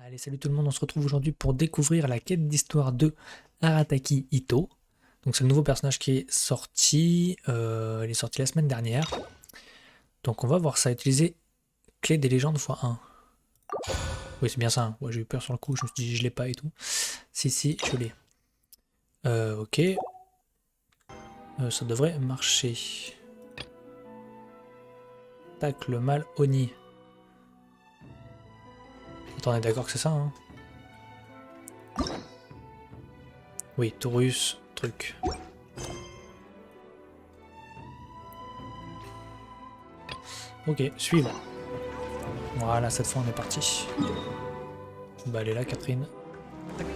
Allez, salut tout le monde, on se retrouve aujourd'hui pour découvrir la quête d'histoire de Arataki Itto. Donc c'est le nouveau personnage qui est sorti, il est sorti la semaine dernière. Donc on va voir ça, utiliser clé des légendes x1. Oui c'est bien ça, hein. Ouais, j'ai eu peur sur le coup, je me suis dit je l'ai pas et tout. Si, je l'ai. Ok. Ça devrait marcher. Tac, le mal Oni. Attends, on est d'accord que c'est ça, hein? Oui, Taurus, truc. Ok, suivre. Voilà, cette fois on est parti. Bah elle est là, Catherine. Tac.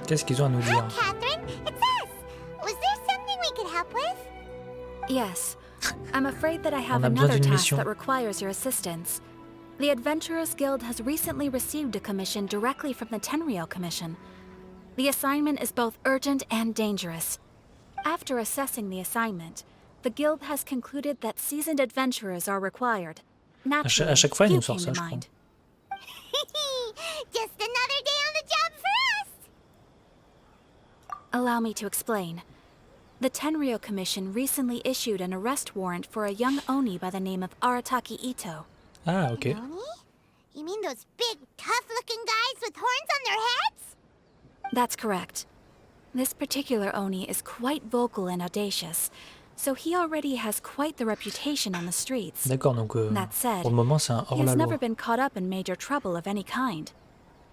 Qu'est-ce qu'ils ont à nous dire? Catherine, it's us. Was there something we could help with? Yes. I'm afraid that I have On a besoin another d'une task mission. that requires your assistance. The Adventurers Guild has recently received a commission directly from the Tenryou Commission. The assignment is both urgent and dangerous. After assessing the assignment, the Guild has concluded that seasoned adventurers are required. Naturally, À chaque fois, il you nous sort came ça, to je crois. mind. Just another day on the job for us. Allow me to explain. The Tenryou Commission recently issued an arrest warrant for a young Oni by the name of Arataki Itto. Ah, ok. Noni? You mean those big, tough-looking guys with horns on their heads? That's correct. This particular Oni is quite vocal and audacious, so he already has quite the reputation on the streets. D'accord, donc That said, pour le moment c'est un he has never hors-la-loi. been caught up in major trouble of any kind.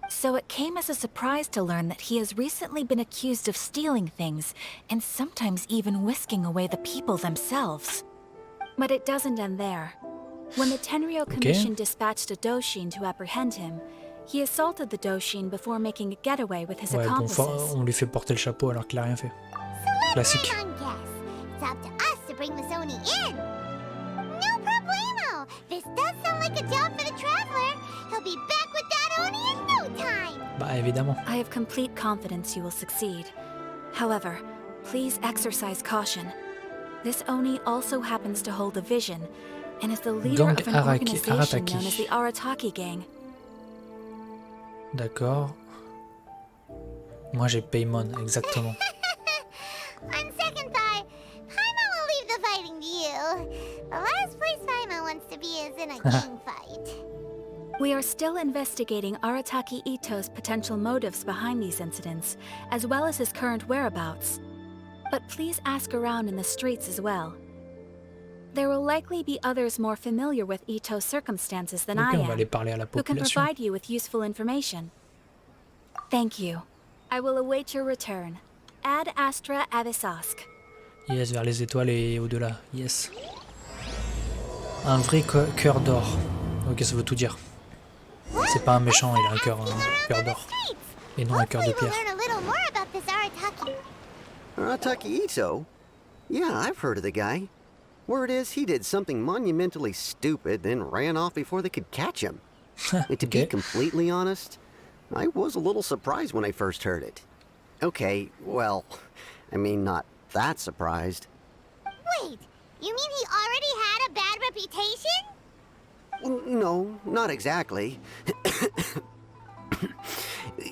So it came as a surprise to learn that he has recently been accused of stealing things, and sometimes even whisking away the people themselves. But it doesn't end there. When the Tenryou Commission dispatched a Doshin to apprehend him, he assaulted the Doshin before making a getaway with his Ouais, bon, accomplices. on lui fait porter le chapeau alors qu'il a rien fait. Classique. Come on, guess. It's up to us to bring the Sony in. No problemo. This does sound like a job for the Traveler. He'll be back with that Oni in no time. Bah évidemment. I have complete confidence you will succeed. However, please exercise caution. This Oni also happens to hold a vision, and is the leader Gang of an organization Arataki. known as the Arataki Gang. D'accord. Moi j'ai Paymon, exactement. On second thought, Paimon will leave the fighting to you. The last place Paimon wants to be is in a king fight. We are still investigating Arataki Itto's potential motives behind these incidents, as well as his current whereabouts. But please ask around in the streets as well. There will likely be others more familiar with Itto's circumstances than Ok, I on va aller am, parler à la who can population. provide you with useful information. Thank you. I will await your return. Ad Astra Avisask. Yes, vers les étoiles et au-delà. Yes. Un vrai cœur d'or. Ok, ça veut tout dire. C'est pas un méchant, il a un cœur d'or. Et non un cœur de Hopefully pierre. we'll learn a little more about this Arataki. Arataki Itto? Yeah, I've heard of the guy. Word is he did something monumentally stupid, then ran off before they could catch him. And to be Ok. completely honest, I was a little surprised when I first heard it. Okay, well, I mean, not that surprised. Wait, you mean he already had a bad reputation? No, not exactly.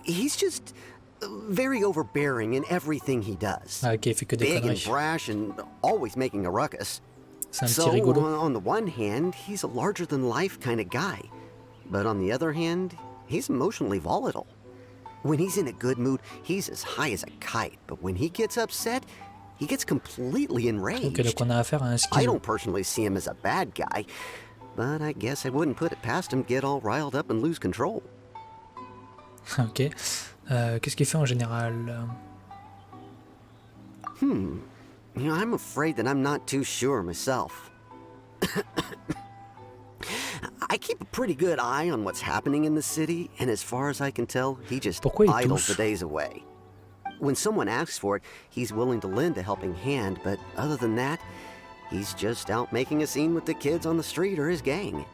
He's just very overbearing in everything he does. Ah ok, il fait que des Big and conneries. brash and always making a ruckus. C'est un petit So, rigolo. on the one hand, he's a larger-than-life kind of guy. But on the other hand, he's emotionally volatile. When he's in a good mood, he's as high as a kite. But when he gets upset, he gets completely enraged. Ok, donc on a affaire à un I schizo. don't personally see him as a bad guy, but I guess I wouldn't put it past him to get all riled up and lose control. Ok. Qu'est-ce qu'il fait en général? You know, I'm afraid that I'm not too sure myself. I keep a pretty good eye on what's happening in the city, and as far as I can tell, he just Pourquoi il idles tousse? the days away. When someone asks for it, he's willing to lend a helping hand, but other than that, he's just out making a scene with the kids on the street or his gang.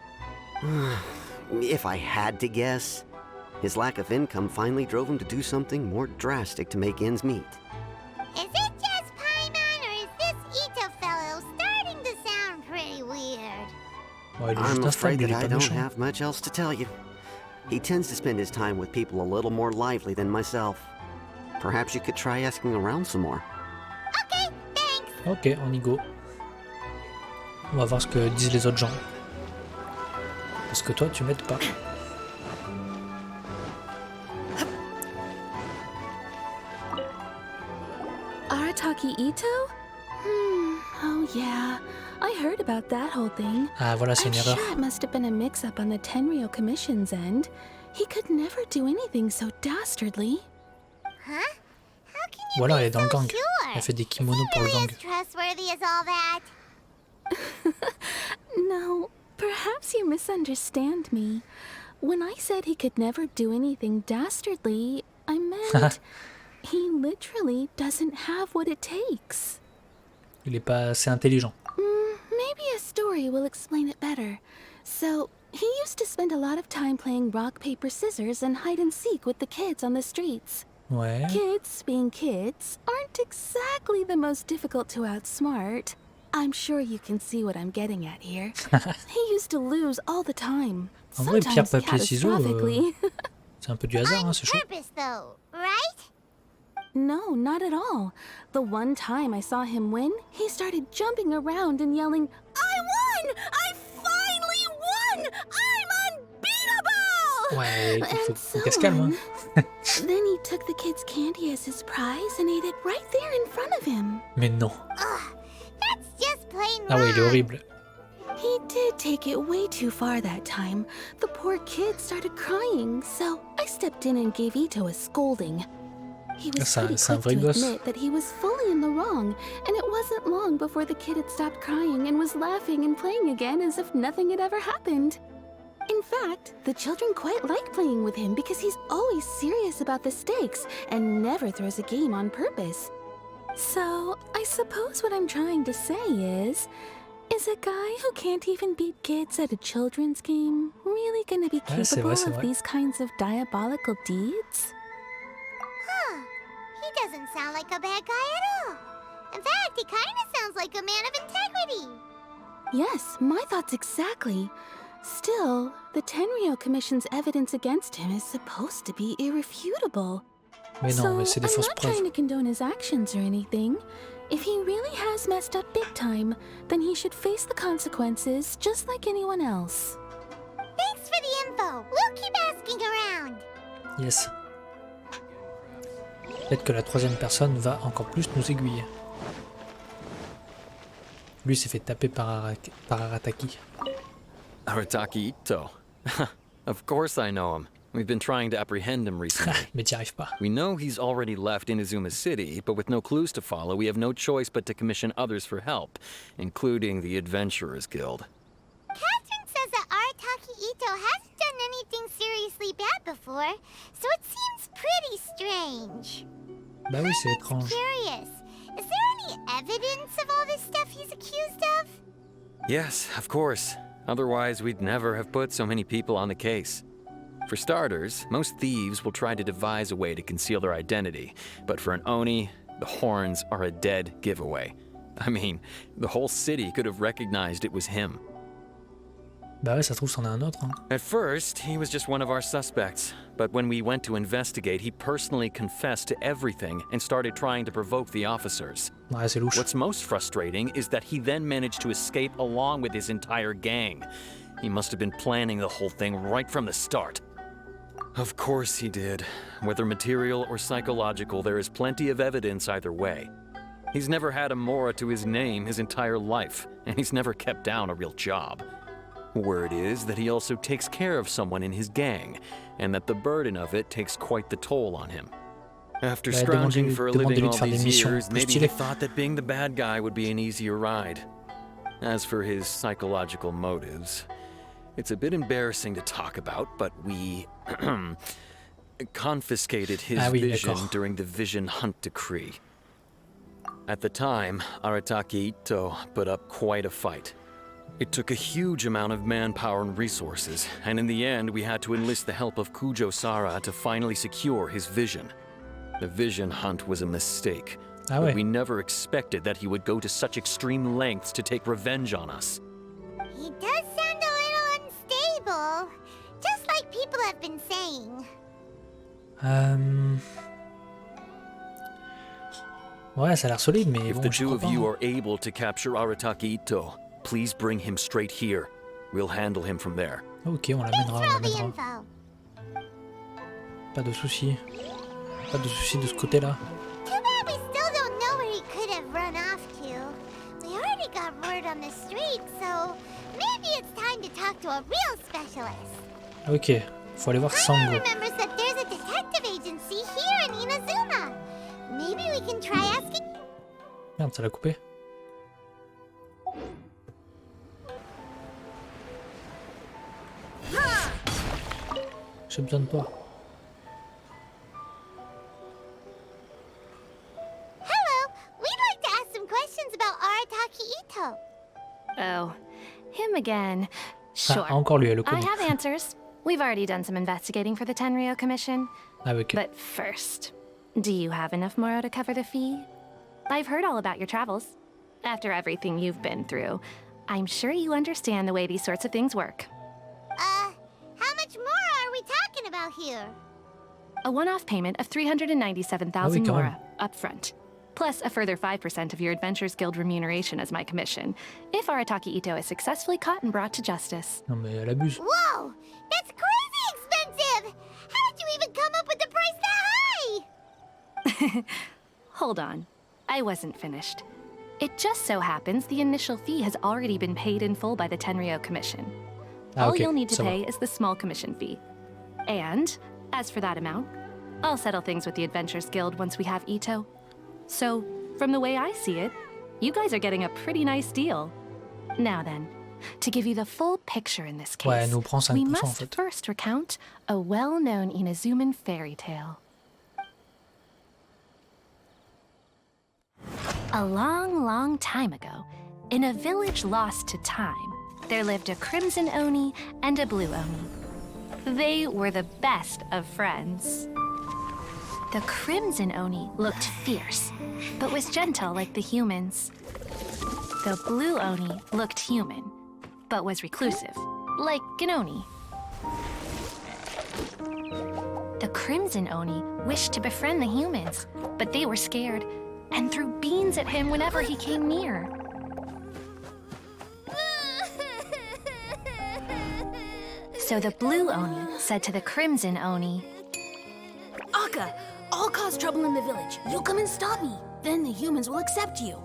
If I had to guess, his lack of income finally drove him to do something more drastic to make ends meet. Is it just Paimon, or is this Itto Ouais, il est I'm juste afraid instable, il that est I pas don't méchant. have much else to tell you. He tends to spend his time with people a little more lively than myself. Perhaps you could try asking around some more. Okay, thanks. Ok, on y go. On va voir ce que disent les autres gens. Parce que toi, tu m'aides pas. Arataki Itto? Oh yeah. I heard about that whole thing. Ah, voilà, c'est I'm une erreur. sure it must have been a mix-up on the Tenryou Commission's end. He could never do anything so dastardly. Huh? How can you Ou alors be elle est dans le so gang. sure? Elle fait des Is kimonos he pour le really gang. as trustworthy as all that? No, perhaps you misunderstand me. When I said he could never do anything dastardly, I meant he literally doesn't have what it takes. Il est pas assez intelligent. Maybe a story will explain it better. So, he used to spend a lot of time playing rock, paper, scissors and hide and seek with the kids on the streets. Ouais. Kids, being kids, aren't exactly the most difficult to outsmart. I'm sure you can see what I'm getting at here. He used to lose all the time. En vrai, pierre, Sometimes papier, ciseaux, catastrophically. c'est un peu du hasard, hein, c'est chaud. Purpose, though, right? No, not at all. The one time I saw him win, he started jumping around and yelling, I won! I finally won! I'm unbeatable! Ouais, il faut And qu'elle se calme. Hein. Then he took the kid's candy as his prize and ate it right there in front of him. Mais non. Ugh, that's just plain Ah ouais, il est wrong. horrible. He did take it way too far that time. The poor kid started crying, so I stepped in and gave Itto a scolding. He was C'est un pretty vrai quick to gosse. admit that he was fully in the wrong, and it wasn't long before the kid had stopped crying and was laughing and playing again as if nothing had ever happened. In fact, the children quite like playing with him because he's always serious about the stakes and never throws a game on purpose. So, I suppose what I'm trying to say is a guy who can't even beat kids at a children's game really gonna be Ouais, c'est capable vrai, c'est of vrai. these kinds of diabolical deeds? Huh. He doesn't sound like a bad guy at all. In fact, he kind of sounds like a man of integrity. Yes, my thoughts exactly. Still, the Tenryou Commission's evidence against him is supposed to be irrefutable. Mais non, So, mais c'est des I'm fausses not preuves. trying to condone his actions or anything. If he really has messed up big time, then he should face the consequences just like anyone else. Thanks for the info. We'll keep asking around. Yes. Peut-être que la troisième personne va encore plus nous aiguiller. Lui s'est fait taper par Arataki. Arataki Itto. Of course I know him. We've been trying to apprehend him recently. Mais t'y arrives pas. We know he's already left Inazuma City, but with no clues to follow, we have no choice but to commission others for help, including the Adventurers Guild. Catherine says that Arataki Itto hasn't done anything seriously bad before, so it seems pretty strange. Bah oui, c'est I'm étrange. curious. Is there any evidence of all this stuff he's accused of? Yes, of course. Otherwise, we'd never have put so many people on the case. For starters, most thieves will try to devise a way to conceal their identity, but for an Oni, the horns are a dead giveaway. I mean, the whole city could have recognized it was him. Bah ouais, ça se trouve, c'en a un autre. Hein. At first, he was just one of our suspects, but when we went to investigate, he personally confessed to everything and started trying to provoke the officers. Ouais, c'est louche. What's most frustrating is that he then managed to escape along with his entire gang. He must have been planning the whole thing right from the start. Of course he did. Whether material or psychological, there is plenty of evidence either way. He's never had a Mora to his name his entire life, and he's never kept down a real job. Word is that he also takes care of someone in his gang, and that the burden of it takes quite the toll on him. After Bah, scrounging for a living demandez-lui all de faire des these missions years, plus maybe he stylées. thought that being the bad guy would be an easier ride. As for his psychological motives, it's a bit embarrassing to talk about, but we confiscated his Ah oui, vision d'accord. during the Vision Hunt Decree. At the time, Arataki Itto put up quite a fight. It took a huge amount of manpower and resources, and in the end we had to enlist the help of Kujo Sara to finally secure his vision. The Vision Hunt was a mistake, Ah but ouais. we never expected that he would go to such extreme lengths to take revenge on us. He does sound a stable. Just like people have been saying. Ouais, ça a l'air solide, mais If bon, the je two crois of pas. you are able to capture Arataki Itto, please bring him straight here. We'll handle him from there. Ok, on Thanks l'amènera, for on all the l'amènera. info. Pas de soucis. Pas de soucis de ce côté-là. Too bad we still don't know where he could have run off to. We already got word on the street, so maybe it's time to talk to a real specialist. Ok, faut aller voir Paimon Sango. remembers that there's a detective agency here in Inazuma. Maybe we can try asking. Merde, ça l'a coupé. J'ai besoin de toi. Hello, we'd like to ask some questions about Arataki Itto. Oh, him again. Sure. Ah, encore lui, elle le I connaît. have answers. We've already done some investigating for the Tenryou Commission. Ah, ok. But first, do you have enough Moro to cover the fee? I've heard all about your travels. After everything you've been through, I'm sure you understand the way these sorts of things work. How much more are we talking about here? A one-off payment of 397,000 Ah oui, quand Mora up front, plus a further 5% of your Adventures Guild remuneration as my commission, if Arataki Itto is successfully caught and brought to justice. Non, mais elle abuse. Whoa, that's crazy expensive! How did you even come up with the price that high? Hold on. I wasn't finished. It just so happens the initial fee has already been paid in full by the Tenryou Commission. Ah, All ok, you'll need to ça va. pay is the small commission fee. And, as for that amount, I'll settle things with the Adventures Guild once we have Itto. So, from the way I see it, you guys are getting a pretty nice deal. Now then, to give you the full picture in this Ouais, elle case, nous prend 5% we en must fait. first recount a well-known Inazuman fairy tale. A long, long time ago, in a village lost to time, there lived a crimson Oni and a blue Oni. They were the best of friends. The crimson Oni looked fierce, but was gentle like the humans. The blue Oni looked human, but was reclusive, like an Oni. The crimson Oni wished to befriend the humans, but they were scared and threw beans at him whenever he came near. So the blue Oni said to the crimson Oni, Akka, I'll cause trouble in the village. You come and stop me. Then the humans will accept you.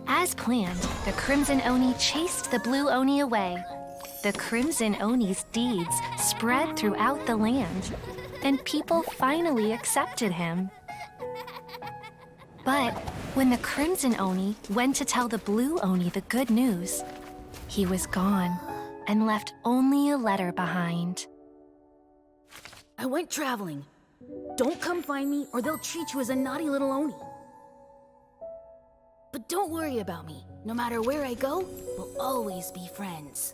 as planned, the crimson Oni chased the blue Oni away. The crimson Oni's deeds spread throughout the land, and people finally accepted him. But when the crimson Oni went to tell the blue Oni the good news, he was gone and left only a letter behind. I went traveling. Don't come find me or they'll treat you as a naughty little Oni. But don't worry about me. No matter where I go, we'll always be friends.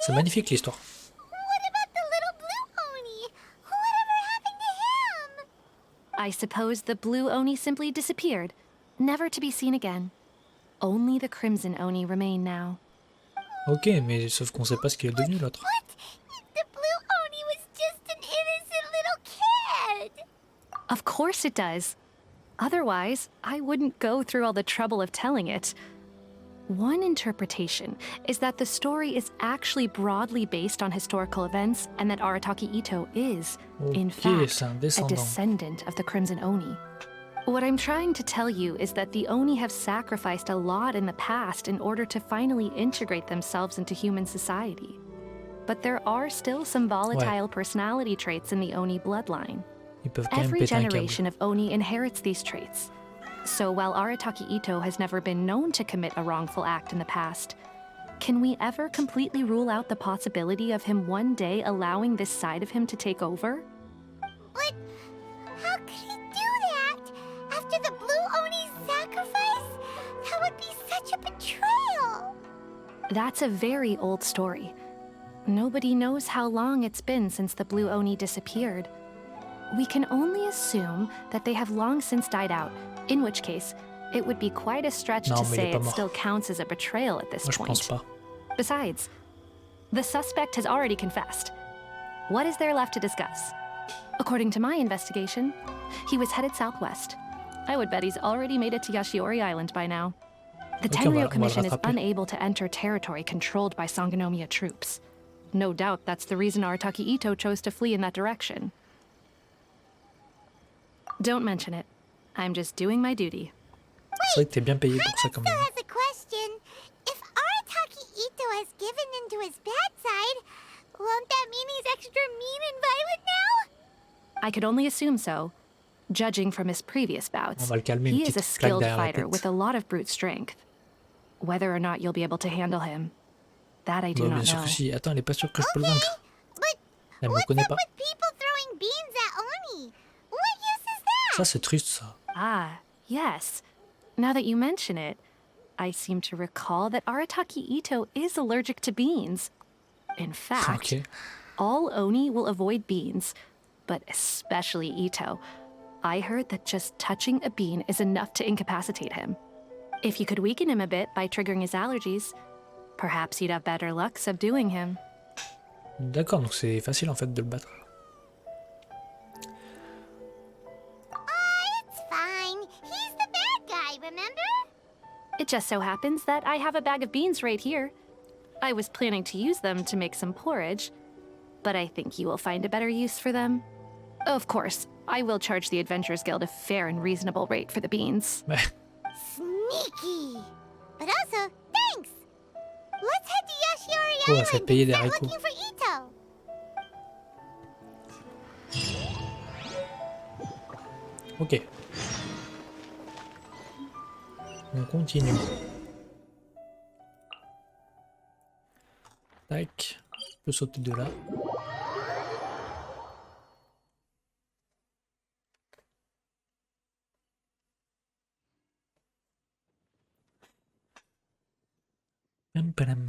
C'est magnifique l'histoire. What about the little blue Oni? Whatever happened to him? I suppose the blue Oni simply disappeared, never to be seen again. Only the crimson Oni remain now. Ok, mais sauf qu'on sait pas ce qu'il est devenu l'autre. What? The blue Oni was just an innocent little kid! Of course it does. Otherwise, I wouldn't go through all the trouble of telling it. One interpretation is that the story is actually broadly based on historical events and that Arataki Itto is, in Ok, fact, c'est un a descendant. descendant of the Crimson Oni. What I'm trying to tell you is that the Oni have sacrificed a lot in the past in order to finally integrate themselves into human society. But there are still some volatile personality traits in the Oni bloodline. Ils peuvent quand même Every péter un câble. generation of Oni inherits these traits. So while Arataki Itto has never been known to commit a wrongful act in the past, can we ever completely rule out the possibility of him one day allowing this side of him to take over? But how could he do that? After the blue Oni's sacrifice? That would be such a betrayal! That's a very old story. Nobody knows how long it's been since the blue Oni disappeared. We can only assume that they have long since died out, in which case, It would be quite a stretch Non, to mais il say est pas it mort. still counts as a betrayal at this Moi, je pense point. pas. Besides, the suspect has already confessed. What is there left to discuss? According to my investigation, he was headed southwest. I would bet he's already made it to Yashiori Island by now. The Ok, on va Tenryo le Commission is rattraper. unable to enter territory controlled by Sangonomiya troops. No doubt that's the reason Arataki Itto chose to flee in that direction. Don't mention it. I'm just doing my duty. C'est vrai que t'es bien payé pour ça quand Still même. has a question. If Arataki Itto has given into his bad side, won't that mean he's extra mean and violent now? I could only assume so, judging from his previous On bouts. va le calmer, une He is a petite claque skilled derrière la fighter tête. with a lot of brute strength. Whether or not you'll be able to handle him, that I do Bah, bien not sûr know. que si. Attends, elle est pas sûre que je peux le vaincre. But Elle me what's connaît up pas. with people throwing beans at Oni? What use is that? Ça, c'est triste, ça. Ah, yes. Now that you mention it, I seem to recall that Arataki Itto is allergic to beans. In fact, Ok. all Oni will avoid beans, but especially Itto. I heard that just touching a bean is enough to incapacitate him. If you could weaken him a bit by triggering his allergies, perhaps you'd have better luck subduing him. D'accord, donc c'est facile en fait de le battre. It's fine. He's the bad guy, remember? It just so happens that I have a bag of beans right here. I was planning to use them to make some porridge, but I think you will find a better use for them. Of course, I will charge the Adventurers Guild a fair and reasonable rate for the beans. Ouais. Sneaky. But also, thanks. Let's head to Yashiori Oh, elle Island fait payer and des start haricots. looking for Itto. Ok. On continue. Tac. Je peux sauter de là.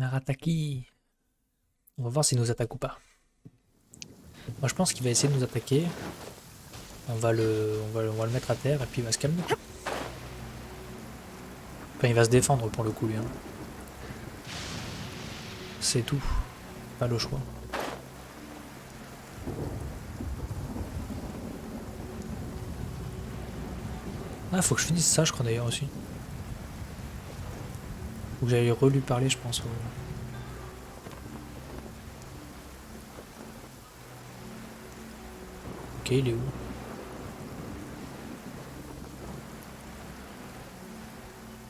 Arataki. On va voir s'il nous attaque ou pas. Moi je pense qu'il va essayer de nous attaquer. On va le mettre à terre et puis il va se calmer. Enfin, il va se défendre pour le coup lui. Hein. C'est tout. Pas le choix. Ah, faut que je finisse ça, je crois d'ailleurs aussi. Ou que j'allais relu parler, je pense. Ok, il est où?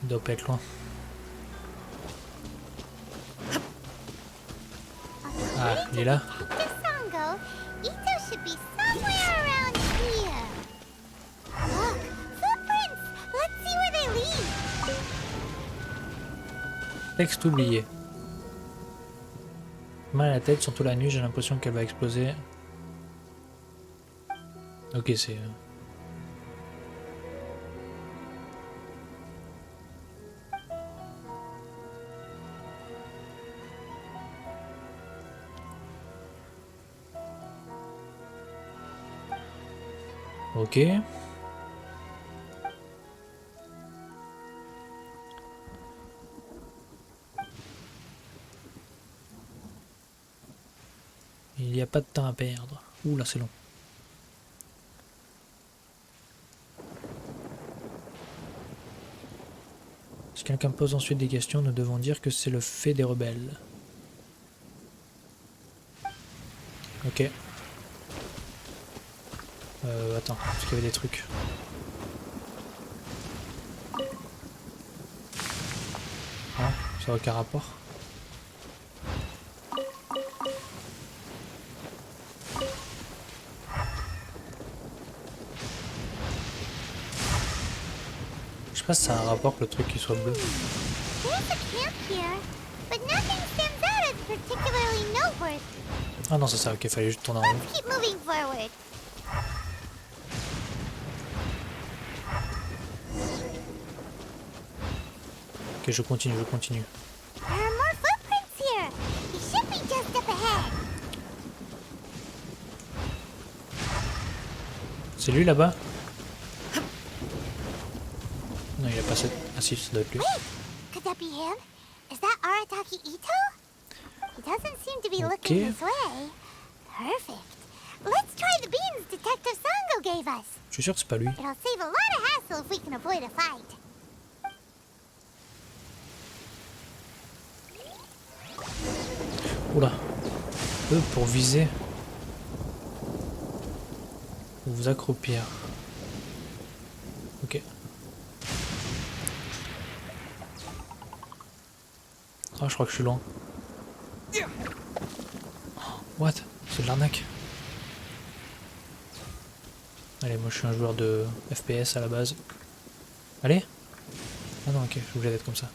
Il doit pas être loin. Ah, il est là. Acte Sango, Itto should be somewhere around here. Look, footprints. Let's see where they lead. Texte oublié. Mal à la tête, surtout la nuit, j'ai l'impression qu'elle va exploser. Ok, c'est... Ok. Il n'y a pas de temps à perdre. Ouh là c'est long. Si quelqu'un pose ensuite des questions, nous devons dire que c'est le fait des rebelles. Ok. Attends, parce qu'il y avait des trucs. Ah, ça n'a aucun rapport. Je sais pas si ça a un rapport que le truc qui soit bleu. There's a camp here, but nothing stands out as particularly noteworthy. Ah non, c'est ça, ok, fallait juste tourner en rond. Let's keep moving forward. Ok, je continue, je continue. There are more footprints here. He should be just up ahead. C'est lui là-bas? Non, il a pas cette... Ah si, ça doit être lui. Wait, could that be him? Is that Arataki Itto? He doesn't seem to be looking this way. Perfect. Let's try the beans Detective Sango gave us. Je suis sûr que c'est pas lui. It'll save a lot of hassle if we can avoid a fight. Oula. Pour viser. Ou vous accroupir. Ok. Ah, je crois que je suis loin. What? C'est de l'arnaque. Allez, moi je suis un joueur de FPS à la base. Allez. Ah non, ok, je suis obligé d'être comme ça.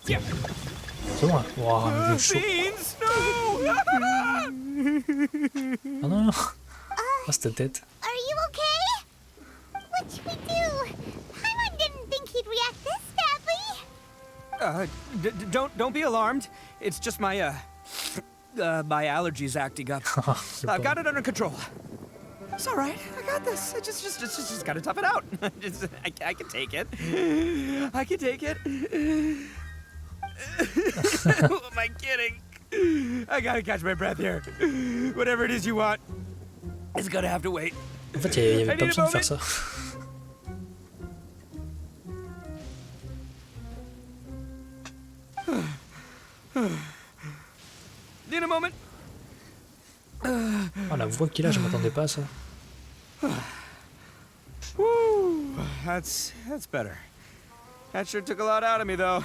C'est bon là. Wow, j'ai chaud. Ah non, non. Ah, cette tête. Are you okay? What should we do? Paimon didn't think he'd react this badly. Don't be alarmed. It's just my my allergies acting up. I've got it under control. It's all right. I got this. I just gotta tough it out. I can take it. I can take it. Who am I kidding? I gotta catch my breath here. Whatever it is you want, it's gonna have to wait. En fait, il y avait pas besoin de faire ça. Need a moment. Oh, la voix qu'il a, je m'attendais pas à ça. Woo, that's better. That sure took a lot out of me, though.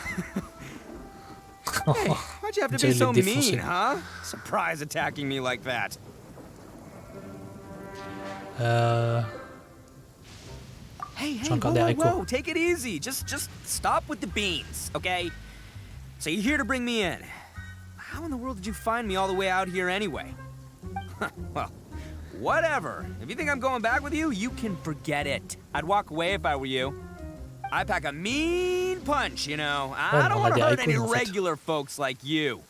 Hey, why'd you have to be so mean, huh? Surprise attacking me like that. Hey, whoa, take it easy. Just stop with the beans, okay? So you're here to bring me in. How in the world did you find me all the way out here anyway? Well, whatever. If you think I'm going back with you, you can forget it. I'd walk away if I were you. I pack a mean punch, you know. I don't want to hurt any regular folks like you.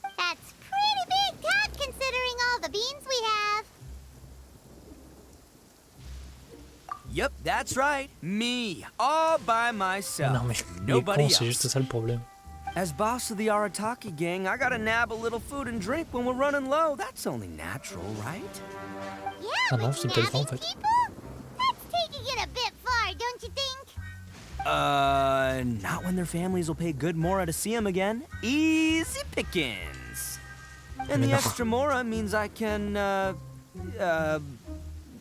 That's pretty big talk considering all the beans we have. Yep, that's right. Me, all by myself. Non mais Nobody c'est juste ça le problème. As boss of the Arataki gang, I gotta nab a little food and drink when we're running low. That's only natural, right? Yeah, Ah non, but c'est peut-être en nabbing fait. people? That's taking it a bit far, don't you think? Not when their families will pay good mora to see them again. Easy pickings. And the extra mora means I can,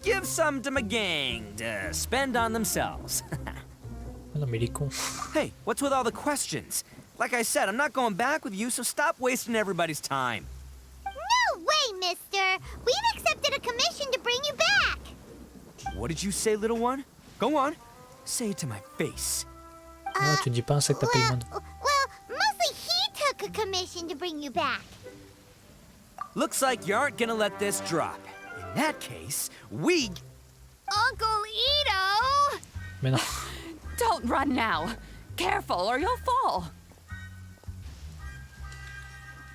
give some to my gang to spend on themselves. Ah non mais il est con. Hey, what's with all the questions? Like I said, I'm not going back with you, so stop wasting everybody's time. No way, mister! We've accepted a commission to bring you back! What did you say, little one? Go on. Say it to my face. Ah, tu dis pas insecte à Paimon. Well, mostly he took a commission to bring you back. Looks like you aren't gonna let this drop. In that case, we... Uncle Itto! Mais non. Don't run now. Careful or you'll fall.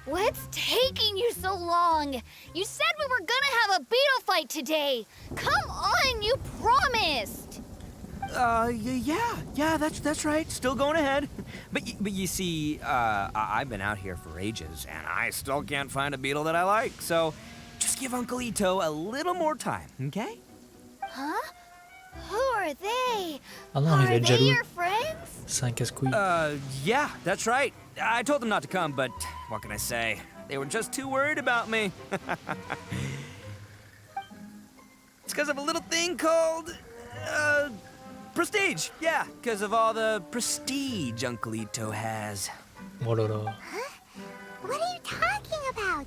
What's taking you so long? You said we were gonna have a beetle fight today. Come on, you promised. Yeah, that's right. Still going ahead. But you see, I've been out here for ages, and I still can't find a beetle that I like. So, just give Uncle Itto a little more time, okay? Huh? Who are they? Ah non, il Are est they jaloux. your friends? C'est un casse-couille. Yeah, that's right. I told them not to come, but what can I say? They were just too worried about me. It's because of a little thing called, prestige. Yeah, because of all the prestige Uncle Itto has. Oh là là. Huh? What are you talking about?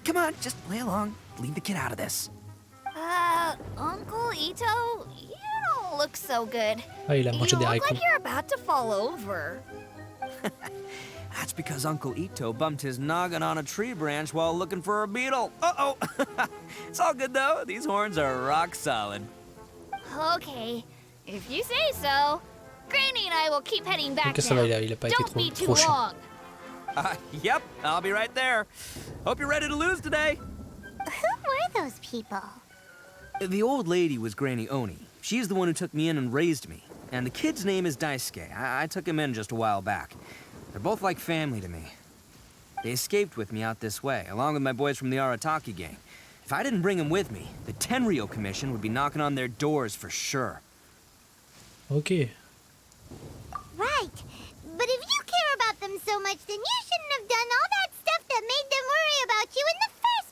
Come on, just play along. Leave the kid out of this. Uncle Itto, you don't look so good. Ah, il a You mangé des look haricots. like you're about to fall over. That's because Uncle Itto bumped his noggin on a tree branch while looking for a beetle. Uh-oh. It's all good, though. These horns are rock solid. Okay, if you say so. Granny and I will keep heading back Ok, ça va, now. il a pas été Don't be too trop chiant. long. Yep, I'll be right there. Hope you're ready to lose today. Who were those people? The old lady was Granny Oni. She's the one who took me in and raised me. And the kid's name is Daisuke. I took him in just a while back. They're both like family to me. They escaped with me out this way, along with my boys from the Arataki gang. If I didn't bring them with me, the Tenryou Commission would be knocking on their doors for sure. Ok. Right. But if you care about them so much, then you shouldn't have done all that stuff that made them worry about you in the first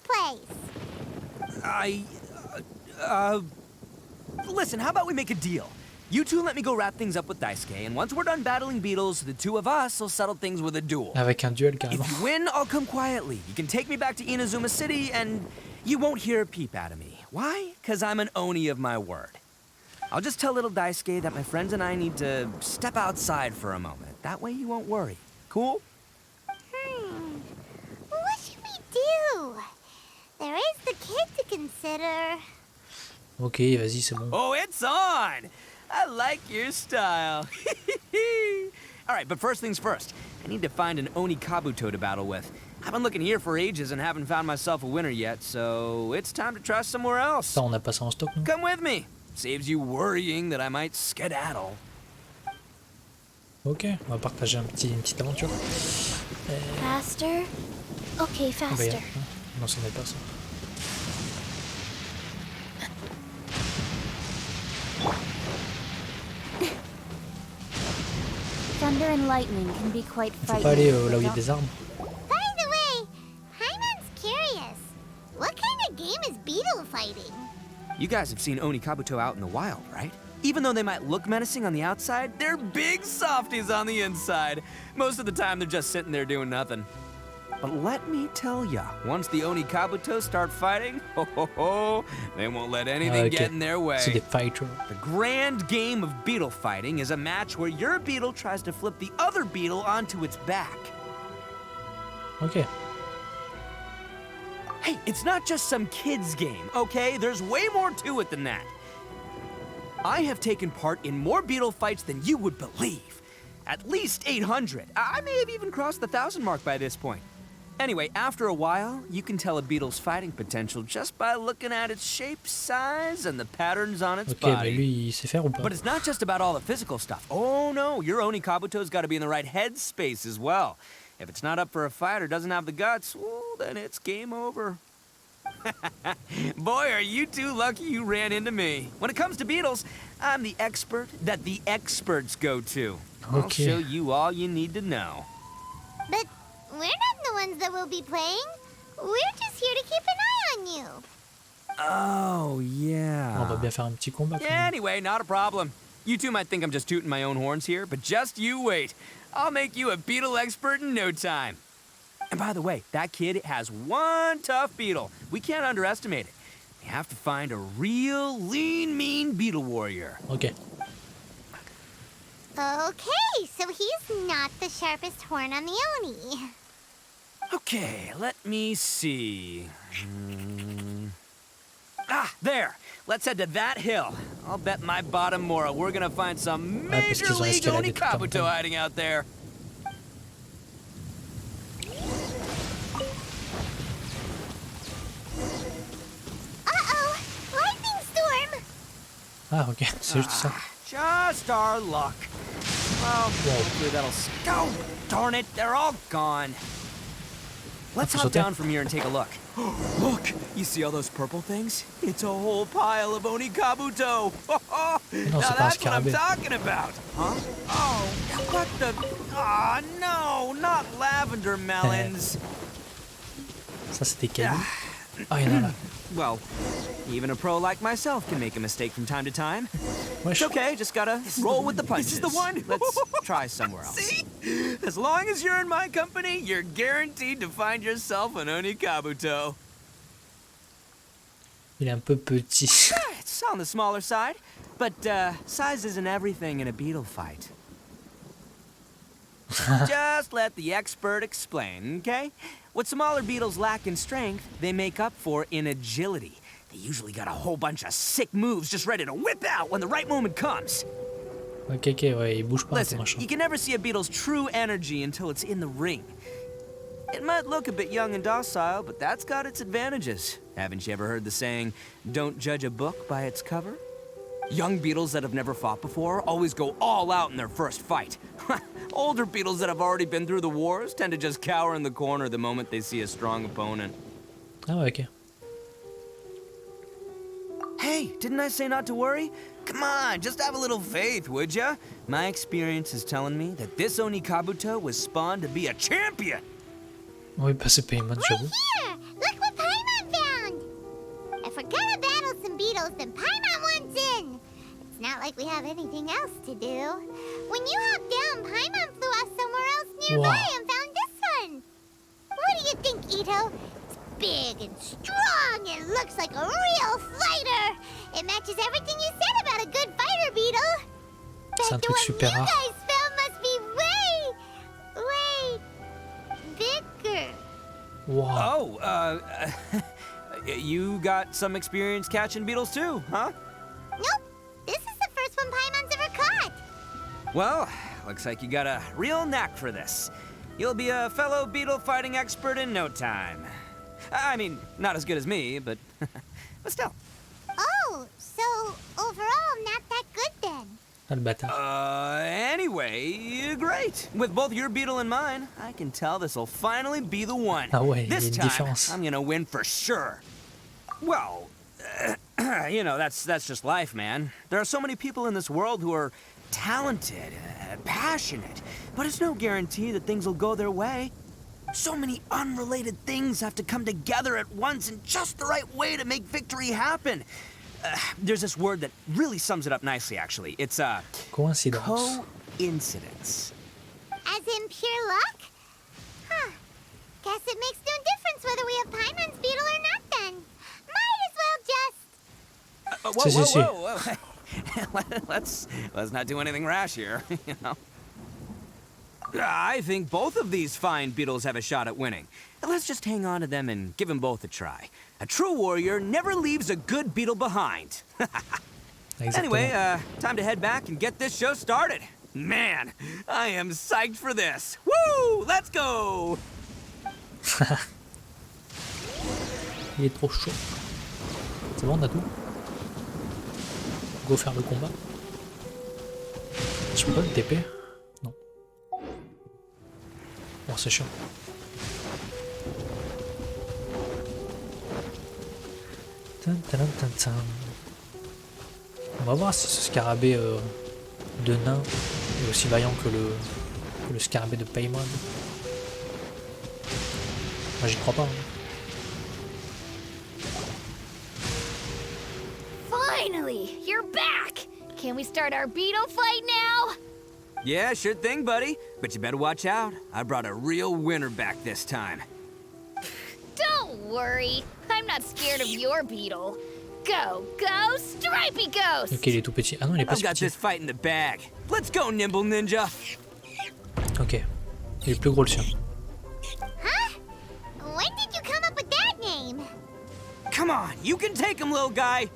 place. Listen, how about we make a deal? You two let me go wrap things up with Daisuke, and once we're done battling beetles, the two of us will settle things with a duel. Avec un duel carrément. If you win, I'll come quietly. You can take me back to Inazuma City, and you won't hear a peep out of me. Why? Because I'm an Oni of my word. I'll just tell little Daisuke that my friends and I need to step outside for a moment. That way you won't worry. Cool? What should we do? There is the kid to consider. Ok, vas-y, c'est bon. Oh, it's on! I like your style. All right, but first things first. I need to find an Oni Kabuto to battle with. I've been looking here for ages and haven't found myself a winner yet, so it's time to try somewhere else. Ça, on a pas ça en stock, non? Come with me. Saves you worrying that I might skedaddle. Ok, on va partager une petite aventure. Faster? Okay, Ah bah, faster. non, ce n'est pas ça. Thunder and lightning can be quite Faut pas aller frightening. là où il y a des arbres. By the way, Hyman's curious. What kind of game is beetle fighting? You guys have seen Oni Kabuto out in the wild, right? Even though they might look menacing on the outside, they're big softies on the inside. Most of the time, they're just sitting there doing nothing. But let me tell ya, once the Oni Kabuto start fighting, they won't let anything get in their way. C'est des fighters. The grand game of beetle fighting is a match where your beetle tries to flip the other beetle onto its back. Ok. Hey, it's not just some kid's game, okay? There's way more to it than that. I have taken part in more beetle fights than you would believe. At least 800. I may have even crossed the 1,000 mark by this point. Anyway, after a while, you can tell a beetle's fighting potential just by looking at its shape, size, and the patterns on its Ok, mais body. lui, il sait faire ou pas? But it's not just about all the physical stuff. Oh no, your Oni Kabuto's got to be in the right headspace as well. If it's not up for a fight or doesn't have the guts, well, then it's game over. Boy, are you two lucky you ran into me. When it comes to beetles, I'm the expert that the experts go to. I'll Okay. show you all you need to know. But we're not the ones that will be playing. We're just here to keep an eye on you. Oh, yeah. On va bien faire un petit combat. quand Yeah, même. anyway, not a problem. You two might think I'm just tooting my own horns here, but just you wait. I'll make you a beetle expert in no time. And by the way, that kid has one tough beetle. We can't underestimate it. We have to find a real lean, mean beetle warrior. Ok. Okay, so he's not the sharpest horn on the Oni. Okay, let me see. Ah, there. Let's head to that hill. I'll bet my bottom Mora we're gonna find some parce major qu'ils ont league escaladé Oni tout le temps. Kabuto hiding out there. Uh-oh! Lightning storm! Ah, ok, c'est juste ça. Just our luck. Well, hopefully that'll... Oh, darn it, they're all gone. Let's faut hop sauter. down from here and take a look. Look, you see all those purple things? It's a whole pile of Oni Kabuto. Now c'est pas un that's what I'm scarabée. talking about. Huh? Oh, what the... Ah, no, not lavender melons. Ça, c'est des cailloux. Ah, il y en a là. Well, even a pro like myself can make a mistake from time to time. Wesh. It's okay, just gotta roll with the punches. This is the one. Let's try somewhere else. See? As long as you're in my company, you're guaranteed to find yourself an Oni Kabuto. Il est un peu petit. It's on the smaller side, but size isn't everything in a beetle fight. Just let the expert explain, okay? What smaller beetles lack in strength, they make up for in agility. They usually got a whole bunch of sick moves just ready to whip out when the right moment comes. Ok, ok, ouais, il bouge pas un peu Listen, machin. you can never see a beetle's true energy until it's in the ring. It might look a bit young and docile, but that's got its advantages. Haven't you ever heard the saying, don't judge a book by its cover? Young beetles that have never fought before always go all out in their first fight. Older beetles that have already been through the wars tend to just cower in the corner the moment they see a strong opponent. Ah ouais, ok. Hey, didn't I say not to worry? Come on, just have a little faith, would ya? My experience is telling me that this Onikabuto was spawned to be a champion! Oui, bah c'est Paimon, j'avoue. Here! Look what Paimon found! If we're gonna battle some beetles, then Paimon wants in! It's not like we have anything else to do. When you hopped down, Paimon flew off somewhere else nearby Wow. and found this one! What do you think, Itto? It's big and strong and looks like a real fighter! It matches everything you said about a good fighter beetle! C'est un Bet the truc one super you rare. guys found must be way bigger. Wow. Oh, you got some experience catching beetles too, huh? Nope. This is the first one Paimon's ever caught. Well, looks like you got a real knack for this. You'll be a fellow beetle fighting expert in no time. I mean, not as good as me, but but still. Oh, so overall not that good then. Ah, le bâtard. Anyway, great. With both your beetle and mine, I can tell this'll finally be the one. Ah ouais, il y a This une time, différence. I'm gonna win for sure. Well, you know, that's just life, man. There are so many people in this world who are talented, passionate, but it's no guarantee that things will go their way. So many unrelated things have to come together at once in just the right way to make victory happen. There's this word that really sums it up nicely, actually. It's Coïncidence. coincidence. As in pure luck? Huh. Guess it makes no difference whether we have Paimon's beetle or not then. Might as well just... Whoa. Let's not do anything rash here, you know. I think both of these fine beetles have a shot at winning. Let's just hang on to them and give them both a try. A true warrior never leaves a good beetle behind. Anyway, time to head back and get this show started. Man, I am psyched for this. Woo! Let's go! Il est trop chaud. C'est bon, on a tout. Go faire le combat. Je peux pas me TP? Non. Bon, c'est chiant. On va voir si ce scarabée de nain est aussi vaillant que le scarabée de Paimon. Moi j'y crois pas. Hein. Finally, you're back! Can we start our beetle fight now? Yeah, sure thing, buddy. But you better watch out. I brought a real winner back this time. Don't worry, I'm not scared of your beetle. Go, Stripey Ghost! Ok, il est tout petit. Ah non, il est pas I've si got petit. this fight in the bag. Let's go, Nimble Ninja. Ok. Il est plus gros le sien. Huh? When did you come up with that name? Come on, you can take him, little guy.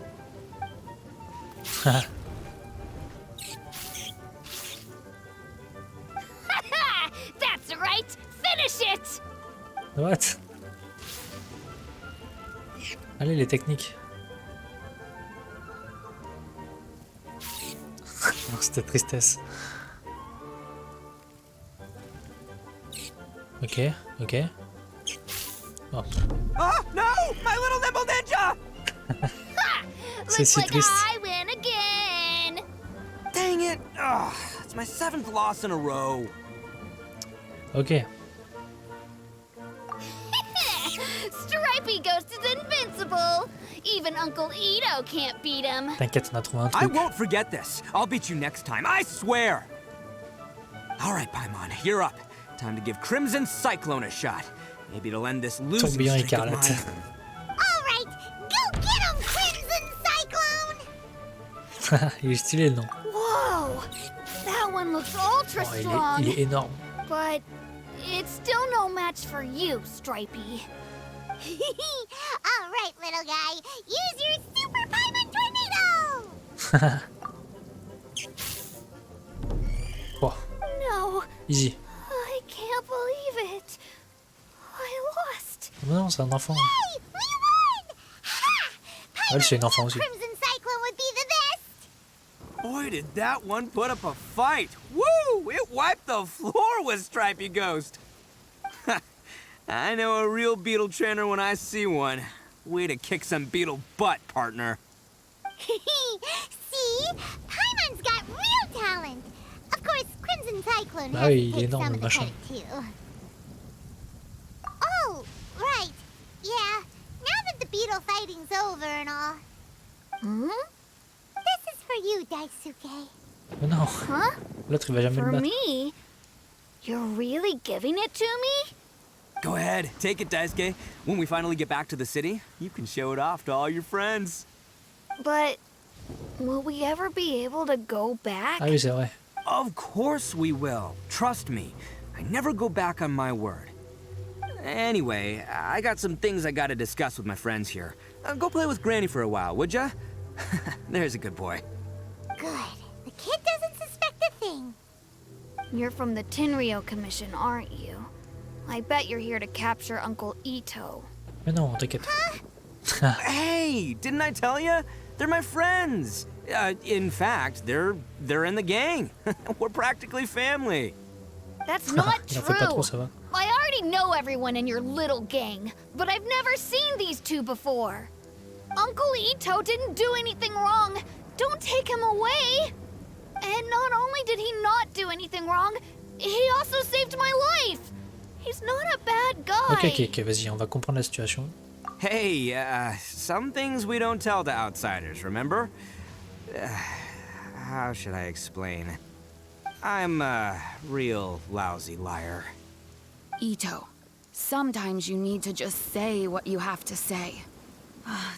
That's right! Finish it! What? Allez, les techniques. Non, c'était tristesse. Ok, ok. Oh. Oh, no! My little Nimble Ninja! C'est Looks si like triste. I win again! Dang it! Oh, it's my 7th loss in a row. Ok. Stripey Ghost is invincible! Even Uncle Itto can't beat him. T'inquiète, on a trouvé un I truc. won't forget this. I'll beat you next time, I swear! All right, Paimon, you're up. Time to give Crimson Cyclone a shot. Maybe it'll end this losing Tourbillon streak of écarlate. mine. All right, go get him, Crimson Cyclone! Il est stylé le nom. Whoa! That one looks ultra Oh, strong. il est énorme. But it's still no match for you, Stripey. All right, little guy, use your Super Paimon Tornado! Oh, No, easy. I can't believe it. Non, c'est un enfant. Hey, we won! Ha! Elle, c'est une enfant aussi. Crimson Cyclone would be the best! Boy, did that one put up a fight. Woo! It wiped the floor with Stripey Ghost. I know a real beetle trainer when I see one. Way to kick some beetle butt, partner. See? Paimon's got real talent! Of course, Crimson Cyclone Ah has oui, to il est take énorme, some le of the machin. credit too. Oh, right. Yeah, now that the beetle fighting's over and all. Hmm? This is for you, Daisuke. Mais non, Huh? l'autre il va jamais For le battre. me? You're really giving it to me? Go ahead, take it, Daisuke. When we finally get back to the city, you can show it off to all your friends. But will we ever be able to go back? Ah oui, c'est vrai. Of course we will. Trust me. I never go back on my word. Anyway, I got some things I gotta discuss with my friends here. Go play with Granny for a while, would ya? There's a good boy. Good. The kid doesn't suspect a thing. You're from the Tenryou Commission, aren't you? I bet you're here to capture Uncle Itto. Mais non, t'inquiète. Hey, didn't I tell you? They're my friends. In fact, they're in the gang. We're practically family. That's not Il en fait pas trop, true. ça va. I already know everyone in your little gang, but I've never seen these two before. Uncle Itto didn't do anything wrong. Don't take him away. And not only did he not do anything wrong, he also saved my life. He's not a bad guy. Ok, vas-y, on va comprendre la situation. Hey, some things we don't tell to outsiders, remember? How should I explain? I'm a real lousy liar. Itto, sometimes you need to just say what you have to say.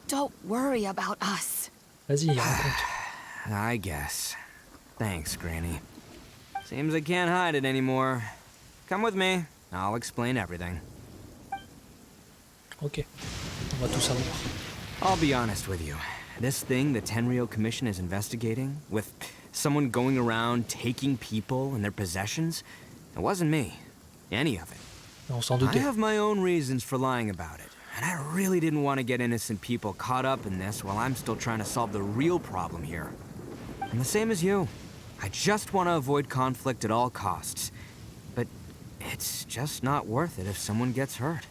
Don't worry about us. Vas-y, raconte. I guess. Thanks, Granny. Seems I can't hide it anymore. Come with me. I'll explain everything. Ok, on va tout savoir. I'll be honest with you. This thing the Tenryou Commission is investigating, with someone going around taking people and their possessions, it wasn't me. Any of it. On s'en I doutait. have my own reasons for lying about it, and I really didn't want to get innocent people caught up in this while I'm still trying to solve the real problem here. I'm the same as you. I just want to avoid conflict at all costs. But it's just not worth it if someone gets hurt.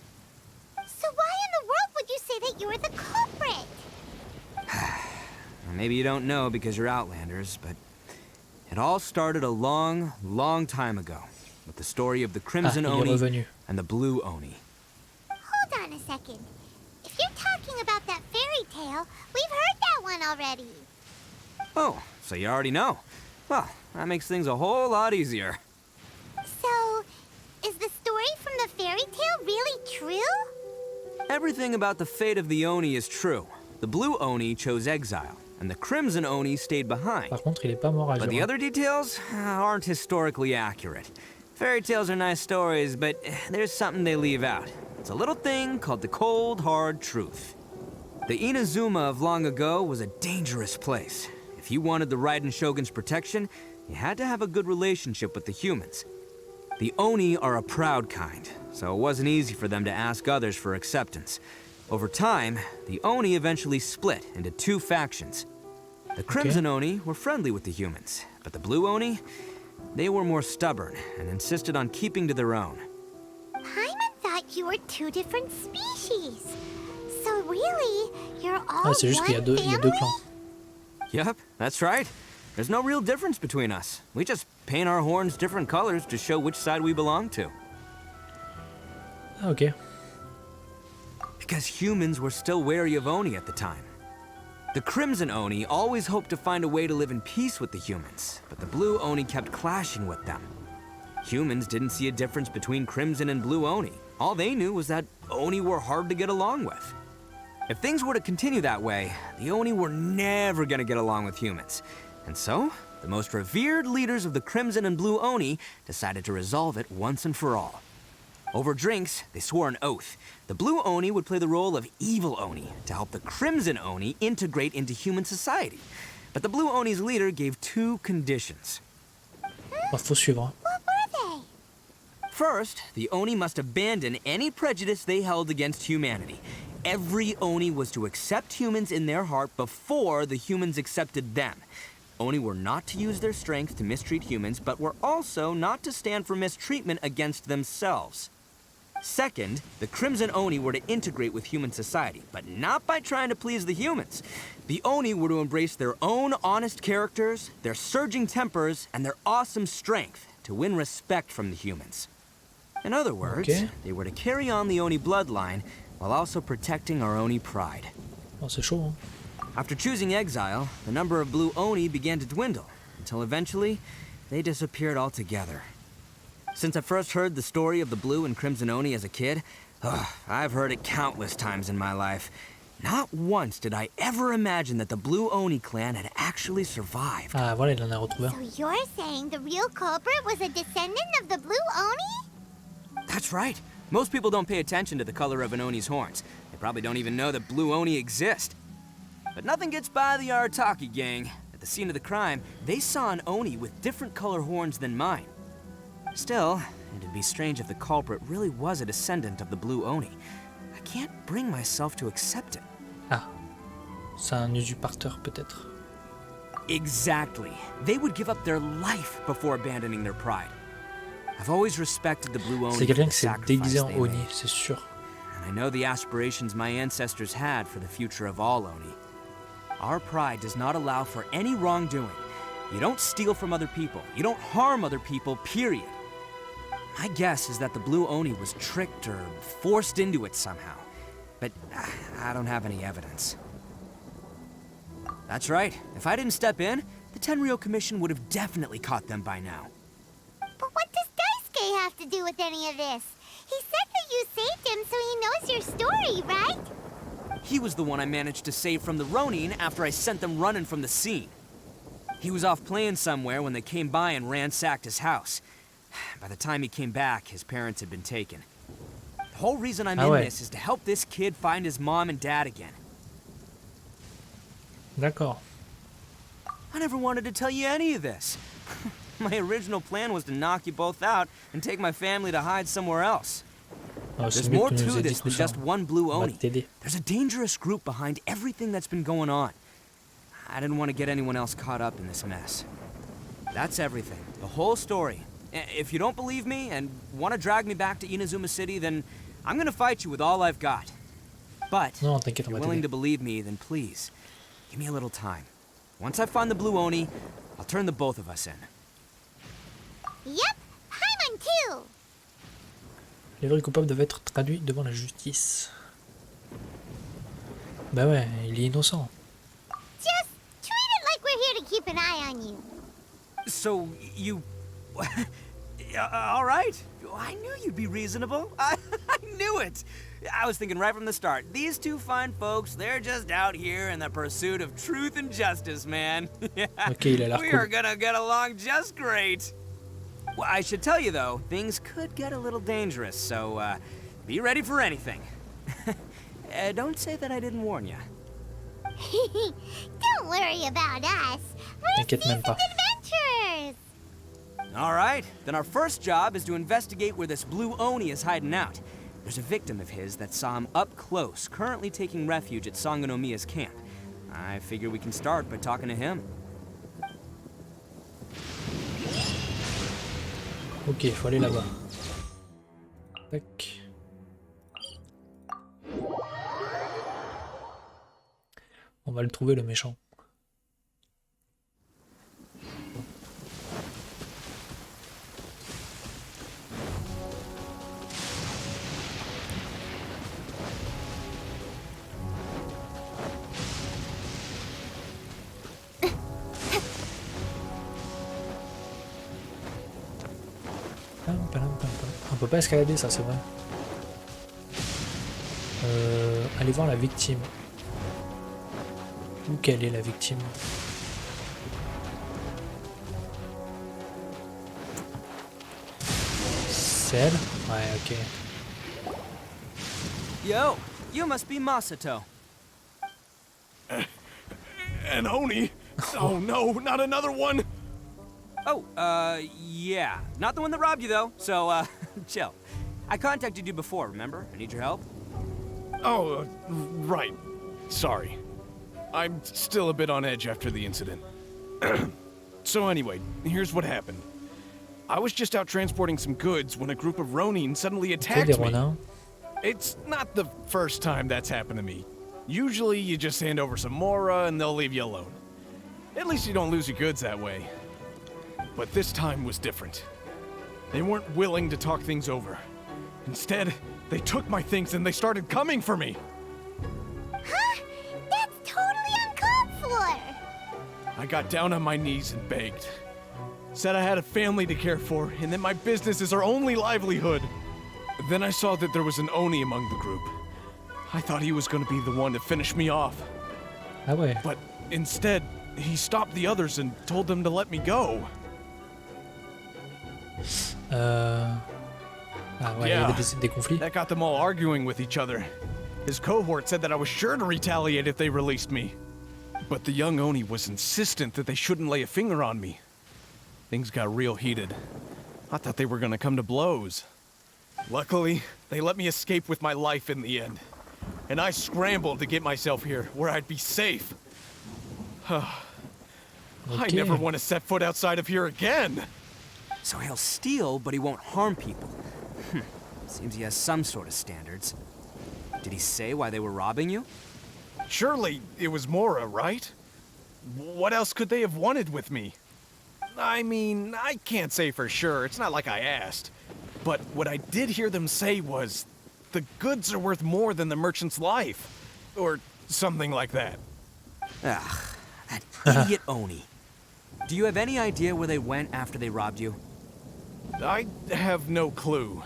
So why in the world would you say that you were the culprit? Maybe you don't know because you're Outlanders, but it all started a long, long time ago with the story of the Crimson il est Oni revenu. and the Blue Oni. Hold on a second. If you're talking about that fairy tale, we've heard that one already. Oh, so you already know. Well, that makes things a whole lot easier. So, is the story from the fairy tale really true? Everything about the fate of the Oni is true. The Blue Oni chose exile, and the Crimson Oni stayed behind. Par contre, il est pas mort à But the jour. other details aren't historically accurate. Fairy tales are nice stories, but there's something they leave out. It's a little thing called the cold, hard truth. The Inazuma of long ago was a dangerous place. If you wanted the Raiden Shogun's protection, you had to have a good relationship with the humans. The Oni are a proud kind, so it wasn't easy for them to ask others for acceptance. Over time, the Oni eventually split into two factions. The Crimson Oni were friendly with the humans, but the Blue Oni, they were more stubborn and insisted on keeping to their own. Paimon thought you were two different species. So really, you're all Ah, c'est juste qu'il y a one deux, il y a deux family? clans. Yep, that's right. There's no real difference between us. We just paint our horns different colors to show which side we belong to. Ah, ok. Because humans were still wary of Oni at the time. The Crimson Oni always hoped to find a way to live in peace with the humans, but the Blue Oni kept clashing with them. Humans didn't see a difference between Crimson and Blue Oni. All they knew was that Oni were hard to get along with. If things were to continue that way, the Oni were never gonna get along with humans. And so, the most revered leaders of the Crimson and Blue Oni decided to resolve it once and for all. Over drinks, they swore an oath. The Blue Oni would play the role of evil Oni to help the Crimson Oni integrate into human society. But the Blue Oni's leader gave two conditions. Bah, faut suivre. Hein. What were they? First, the Oni must abandon any prejudice they held against humanity. Every Oni was to accept humans in their heart before the humans accepted them. Oni were not to use their strength to mistreat humans, but were also not to stand for mistreatment against themselves. Second, the Crimson Oni were to integrate with human society, but not by trying to please the humans. The Oni were to embrace their own honest characters, their surging tempers, and their awesome strength to win respect from the humans. In other words, they were to carry on the Oni bloodline while also protecting our Oni pride. Oh, c'est chaud, hein? After choosing exile, the number of blue Oni began to dwindle, until eventually, they disappeared altogether. Since I first heard the story of the Blue and Crimson Oni as a kid, I've heard it countless times in my life. Not once did I ever imagine that the Blue Oni clan had actually survived. Ah, voilà, il en a retrouvé un. So you're saying the real culprit was a descendant of the Blue Oni? That's right. Most people don't pay attention to the color of an Oni's horns. They probably don't even know that Blue Oni exist. But nothing gets by the Arataki gang. At the scene of the crime, they saw an Oni with different color horns than mine. Still, it'd be strange if the culprit really was a descendant of the Blue Oni. I can't bring myself to accept it. Ah, c'est un usurpateur peut-être. Exactly. They would give up their life before abandoning their pride. I've always respected the Blue Oni. C'est quelqu'un qui s'est sacrifice déguisé en they Oni, made. c'est sûr. And I know the aspirations my ancestors had for the future of all Oni. Our pride does not allow for any wrongdoing. You don't steal from other people. You don't harm other people, period. My guess is that the Blue Oni was tricked or forced into it somehow. But I don't have any evidence. That's right. If I didn't step in, the Tenryou Commission would have definitely caught them by now. But what does Daisuke have to do with any of this? He said that you saved him so he knows your story, right? He was the one I managed to save from the Ronin after I sent them running from the scene. He was off playing somewhere when they came by and ransacked his house. By the time he came back, his parents had been taken. The whole reason I'm in this is to help this kid find his mom and dad again. D'accord. I never wanted to tell you any of this. My original plan was to knock you both out and take my family to hide somewhere else. Oh, There's c'est mieux more que tu nous to aies dit this tout than ça. just one Blue On va Oni. t'aider. There's a dangerous group behind everything that's been going on. I didn't want to get anyone else caught up in this mess. That's everything. The whole story. If you don't believe me and want to drag me back to Inazuma City, then I'm going to fight you with all I've got. But Non, if t'inquiète, on you're va willing t'aider. to believe me, then please, give me a little time. Once I find the Blue Oni, I'll turn the both of us in. Yep, Paimon too. Les vrais coupables devaient être traduits devant la justice. Bah ouais, il est innocent. Just treat it like we're here to keep an eye on you. So, you... all right. I knew you'd be reasonable. I knew it. I was thinking right from the start, these two fine folks, they're just out here in the pursuit of truth and justice, man. Ok, il a l'air We cool. are gonna get along just great. Well, I should tell you, though, things could get a little dangerous, so be ready for anything. Don't say that I didn't warn you. Don't worry about us. We're T'inquiète même seasoned pas. adventurers. All right, then our first job is to investigate where this Blue Oni is hiding out. There's a victim of his that saw him up close, currently taking refuge at Sangonomiya's camp. I figure we can start by talking to him. Ok, il faut aller là-bas. Tac. On va le trouver, le méchant. On peut pas escalader, ça c'est vrai. Allez voir la victime. Où qu'elle est la victime? C'est elle? Ouais, ok. Yo, you must be Masato. An Oni? Oh no, not another one! Oh, yeah. Not the one that robbed you, though, so, Chill. I contacted you before, remember? I need your help. Oh, right. Sorry. I'm still a bit on edge after the incident. So anyway, here's what happened. I was just out transporting some goods when a group of Ronin suddenly attacked me. It's not the first time that's happened to me. Usually you just hand over some Mora and they'll leave you alone. At least you don't lose your goods that way. But this time was different. They weren't willing to talk things over. Instead, they took my things and they started coming for me. Huh? That's totally uncalled for! I got down on my knees and begged. Said I had a family to care for and that my business is our only livelihood. Then I saw that there was an Oni among the group. I thought he was going to be the one to finish me off. Ah ouais. But instead, he stopped the others and told them to let me go. Ah ouais, il y a des conflits. That got them all arguing with each other. His cohort said that I was sure to retaliate if they released me. But the young Oni was insistent that they shouldn't lay a finger on me. Things got real heated. I thought they were gonna come to blows. Luckily, they let me escape with my life in the end. And I scrambled to get myself here, where I'd be safe. I never want to set foot outside of here again! So he'll steal, but he won't harm people. Seems he has some sort of standards. Did he say why they were robbing you? Surely it was Mora, right? What else could they have wanted with me? I mean, I can't say for sure. It's not like I asked. But what I did hear them say was, the goods are worth more than the merchant's life. Or something like that. Ugh, that idiot Oni. Do you have any idea where they went after they robbed you? I have no clue.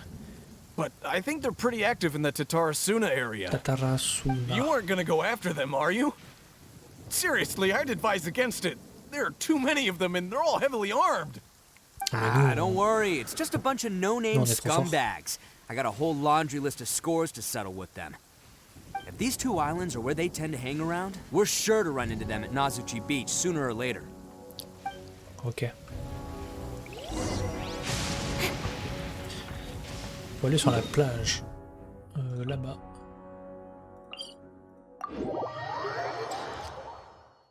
But I think they're pretty active in the Tatarasuna area. Tatarasuna. You aren't gonna go after them, are you? Seriously, I'd advise against it. There are too many of them and they're all heavily armed. Don't worry. It's just a bunch of no-name scumbags. I got a whole laundry list of scores to settle with them. If these two islands are where they tend to hang around, we're sure to run into them at Nazuchi Beach sooner or later. Ok. On va aller sur la plage. Là-bas.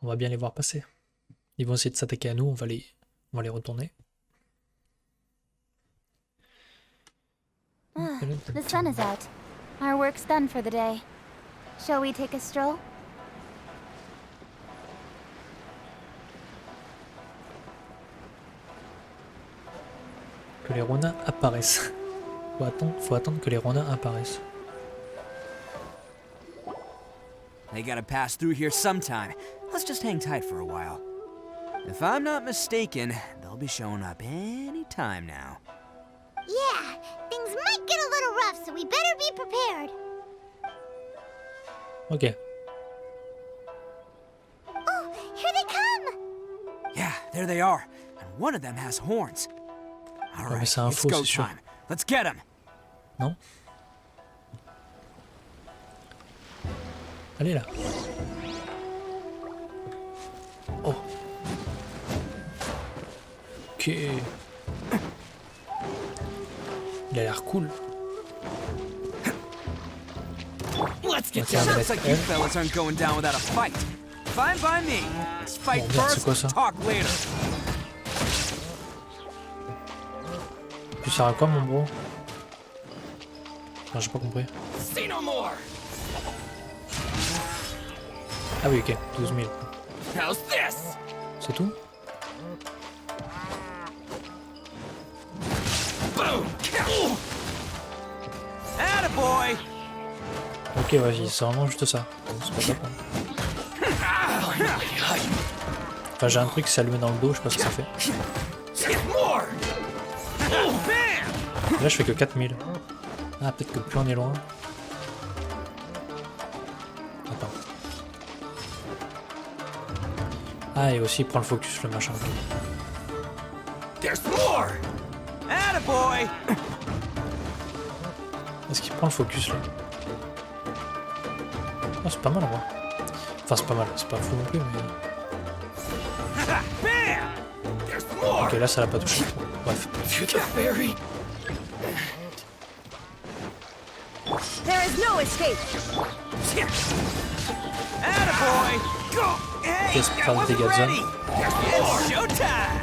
On va bien les voir passer. Ils vont essayer de s'attaquer à nous, on va les retourner. The sun is out. Our work's done for the day. Shall we take a stroll? Que les Ronins apparaissent. Faut attendre que les Ronins apparaissent. They gotta pass through here sometime. Let's just hang tight for a while. If I'm not mistaken, they'll be showing up any time now. Yeah, things might get a little rough, so we better be prepared. Ok. Oh, here they come! Yeah, there they are. And one of them has horns. All right, c'est un it's faux, go c'est sûr. time. Let's get him. Non? Allez là. Oh. Ok. Il a l'air cool. Let's get down. Looks like you fellas aren't going down without a fight. Fine by me. Let's fight first, talk later. Tu sers à quoi, mon bro? Non, j'ai pas compris. See no more. Ah oui, ok, 12 000. How's this? C'est tout? Boom. Attaboy. Ok, vas-y, c'est vraiment juste ça. C'est pas top. Enfin, j'ai un truc qui s'est allumé dans le dos, je sais pas ce que ça fait. Là, je fais que 4000. Ah, peut-être que plus on est loin. Attends. Ah, et aussi, il prend le focus, le machin. Est-ce qu'il prend le focus, là? Oh, c'est pas mal, en vrai. Enfin, c'est pas mal, c'est pas fou non plus, mais... Ok, là, ça l'a pas touché. Bref. There is no escape. Attaboy! Go! Hey, I wasn't ready! It's showtime!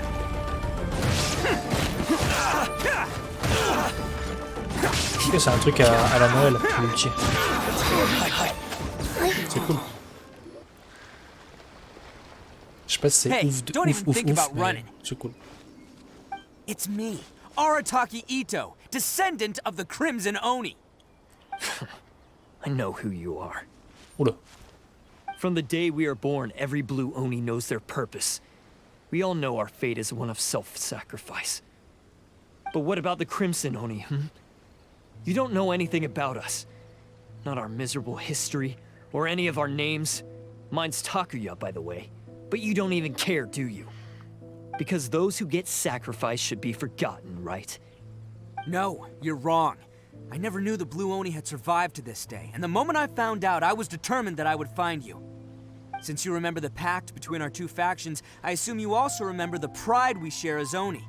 Est-ce que c'est un truc à la Noël, l'ulti? C'est cool. Je sais pas si c'est Hey, ouf, don't even think about mais running. c'est cool. It's me, Arataki Itto, descendant of the Crimson Oni. I know who you are. Oula. From the day we are born, every blue Oni knows their purpose. We all know our fate is one of self-sacrifice. But what about the Crimson Oni, You don't know anything about us. Not our miserable history, or any of our names. Mine's Takuya, by the way. But you don't even care, do you? Because those who get sacrificed should be forgotten, right? No, you're wrong. I never knew the Blue Oni had survived to this day, and the moment I found out, I was determined that I would find you. Since you remember the pact between our two factions, I assume you also remember the pride we share as Oni.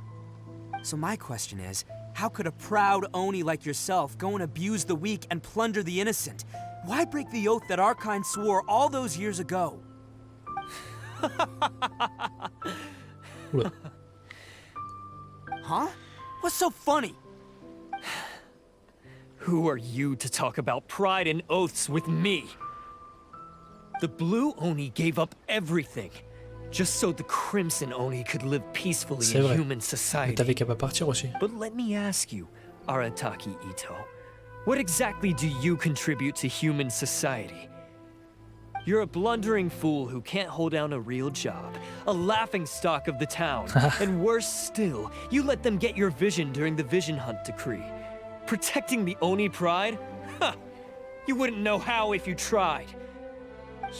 So my question is, how could a proud Oni like yourself go and abuse the weak and plunder the innocent? Why break the oath that our kind swore all those years ago? Huh? What's so funny? Who are you to talk about pride and oaths with me? The Blue Oni gave up everything, just so the Crimson Oni could live peacefully in human society. T'avais qu'à pas partir aussi. But let me ask you, Arataki Itto, what exactly do you contribute to human society? You're a blundering fool who can't hold down a real job, a laughingstock of the town, and worse still, you let them get your vision during the Vision Hunt decree. Protecting the Oni pride? Ha! You wouldn't know how if you tried.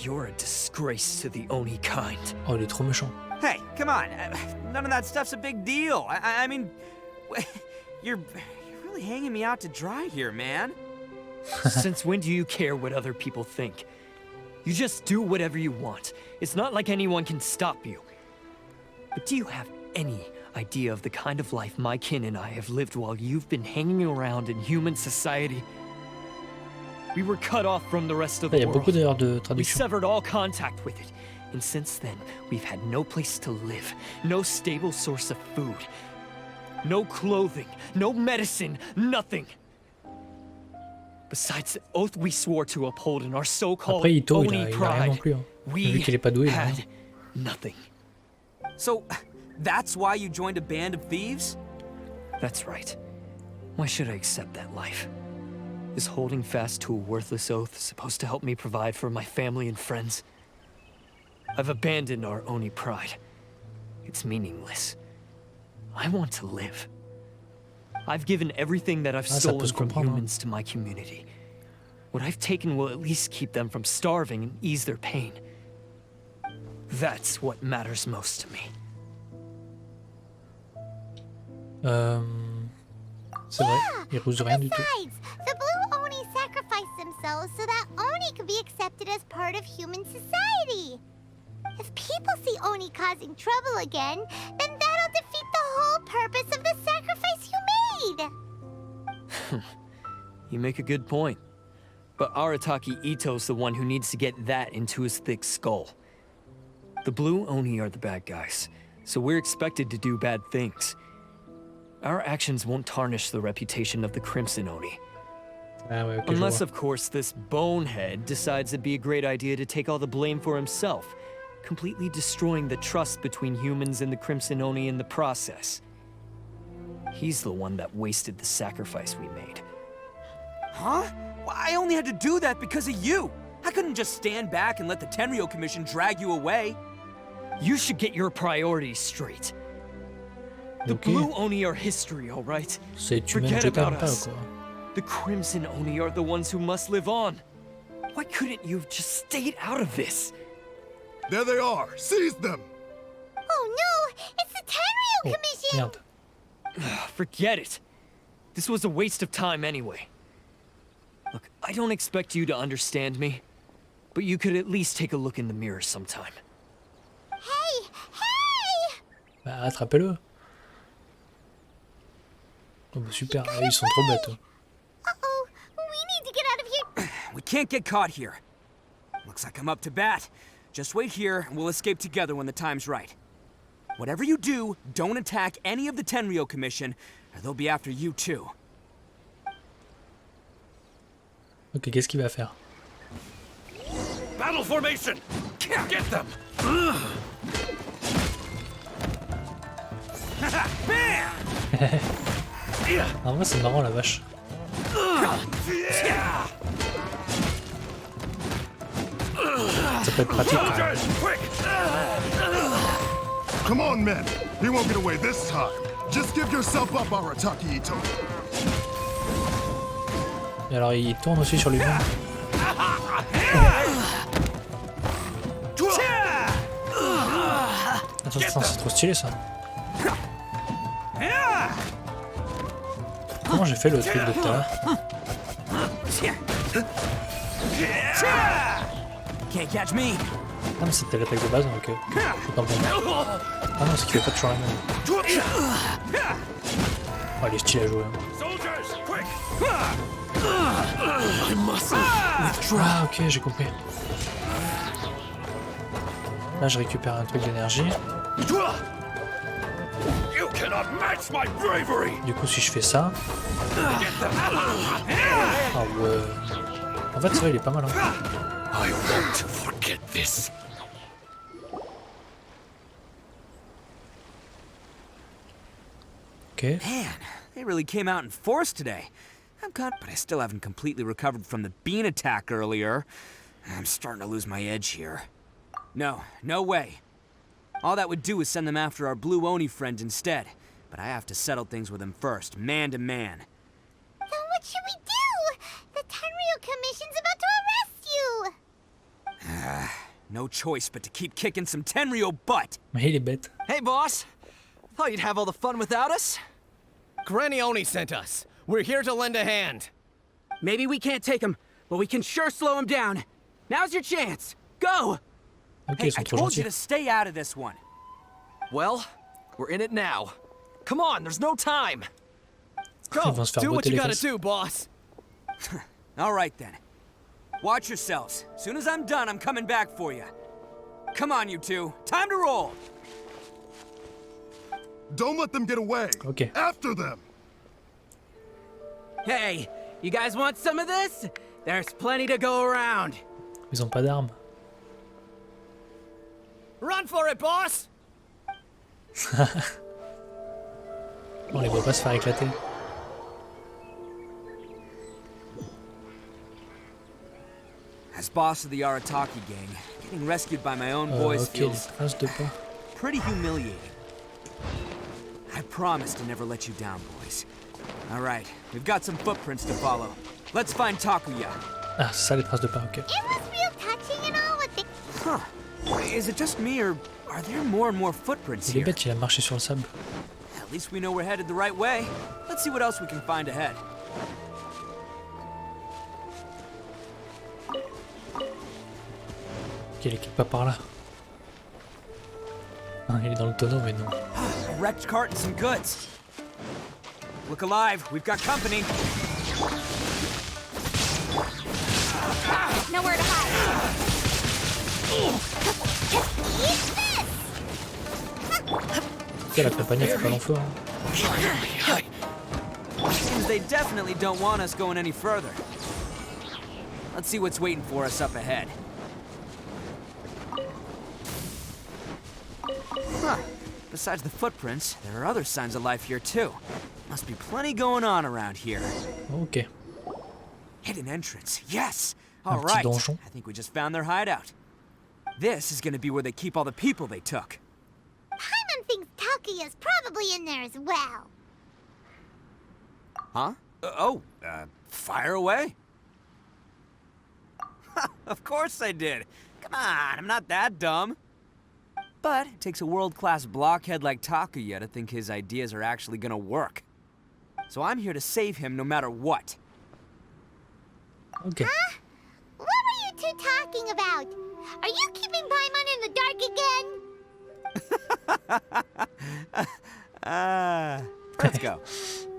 You're a disgrace to the Oni kind. Oh, il est trop méchant. Hey, come on. None of that stuff's a big deal. I mean, you're really hanging me out to dry here, man. Since when do you care what other people think? You just do whatever you want. It's not like anyone can stop you. But do you have any idea of the kind of life my kin and I have lived while you've been hanging around in human society? We were cut off from the rest of the world. We severed all contact with it. And since then, we've had no place to live, no stable source of food, no clothing, no medicine, nothing. Besides the oath we swore to uphold in our so-called Oni pride, we had nothing. So, that's why you joined a band of thieves? That's right. Why should I accept that life? Is holding fast to a worthless oath supposed to help me provide for my family and friends? I've abandoned our Oni pride. It's meaningless. I want to live. I've given everything that I've stolen from humans to my community. What I've taken will at least keep them from starving and ease their pain. That's what matters most to me. C'est vrai, il ruse rien du tout. Besides, the Blue Oni sacrificed themselves so that Oni could be accepted as part of human society. If people see Oni causing trouble again, then that'll defeat the whole purpose of the sacrifice you made. You make a good point. But Arataki Itto's the one who needs to get that into his thick skull. The Blue Oni are the bad guys, so we're expected to do bad things. Our actions won't tarnish the reputation of the Crimson Oni. Unless, of course, this bonehead decides it'd be a great idea to take all the blame for himself, completely destroying the trust between humans and the Crimson Oni in the process. He's the one that wasted the sacrifice we made. Huh? Well, I only had to do that because of you. I couldn't just stand back and let the Tenryo Commission drag you away. You should get your priorities straight. The Blue Oni are history, all right? Forget about us. The Crimson Oni are the ones who must live on. Why couldn't you have just stayed out of this? There they are! Seize them! Oh no! It's the Tenryo Commission! Forget it. This was a waste of time anyway. Look, I don't expect you to understand me, but you could at least take a look in the mirror sometime. Hey! Hey! Bah, attrapez-le. Oh bah super, ils sont trop bêtes. Uh-oh, we need to get can't get caught here. Looks like I'm up to bat. Just wait here, and we'll escape together when the time's right. Whatever you do, don't attack any of the Tenryou Commission, or they'll be after you too. Ok, qu'est-ce qu'il va faire? Battle formation! Get them! En vrai, c'est marrant la vache. Ça peut être pratique. Come on, men. He won't get away this time. Just give yourself up, Arataki Itto. Et alors, il tourne aussi sur lui-même. Attends, c'est trop stylé ça. Comment j'ai fait le truc de tout à l'heure? Ah mais c'était l'attaque de base donc je peux pas me prendre. Ah non c'est qu'il fait pas toujours la même. Oh il est stylé à jouer. Ah ok j'ai compris. Là je récupère un truc d'énergie. Du coup si je fais ça... Ah ouais... En fait c'est vrai il est pas mal hein. I won't forget this. Okay. Man, they really came out in force today. I'm caught, but I still haven't completely recovered from the bean attack earlier. I'm starting to lose my edge here. No way. All that would do is send them after our blue Oni friend instead. But I have to settle things with him first, man to man. Then what should we do? The Tenryou Commission's about to arrest you! No choice but to keep kicking some Tenryou butt. Mais il est bête. Hey, boss. Thought you'd have all the fun without us? Granny Oni sent us. We're here to lend a hand. Maybe we can't take him, but we can sure slow him down. Now's your chance. Go! Ok, Hey, ils sont I trop told you gentils. to stay out of this one. Well, we're in it now. Come on, there's no time. Ils Go, vont se faire do what botter you les gotta fesses. do, boss. All right then. Watch yourselves. Soon as I'm done, I'm coming back for you. Come on, you two. Time to roll. Don't let them get away. Ok. After them. Hey, you guys want some of this? There's plenty to go around. Ils ont pas d'armes. Run for it, boss! On les voit pas se faire éclater. As boss of the Arataki gang, getting rescued by my own boys Ok, les feels traces de pas. pretty humiliating. I promise to never let you down, boys. All right, we've got some footprints to follow. Let's find Takuya. Ah, c'est ça les traces de pas, ok. It was real touching and all what they... Huh. Is it just me, or are there more and more footprints Il est here? bête, il a marché sur le sable. At least we know we're headed the right way. Let's see what else we can find ahead. Ok, il est quelque part par là. Ah, il est dans le tonneau, mais non. A wrecked cart and some goods. Look alive, we've got company. Nowhere to hide. Ok, la compagnie fait pas long feu. Hein. Seems they definitely don't want us going any further. Let's see what's waiting for us up ahead. Huh. Besides the footprints, there are other signs of life here too. Must be plenty going on around here. Ok. Hidden entrance, yes! Un All petit right, donjon. I think we just found their hideout. This is gonna be where they keep all the people they took. Paimon thinks Takuya's probably in there as well. Huh? Fire away. Of course I did. Come on, I'm not that dumb. But it takes a world-class blockhead like Takuya to think his ideas are actually gonna work. So I'm here to save him no matter what. Ok. Huh? What were you two talking about? Are you keeping Paimon in the dark again? Let's go.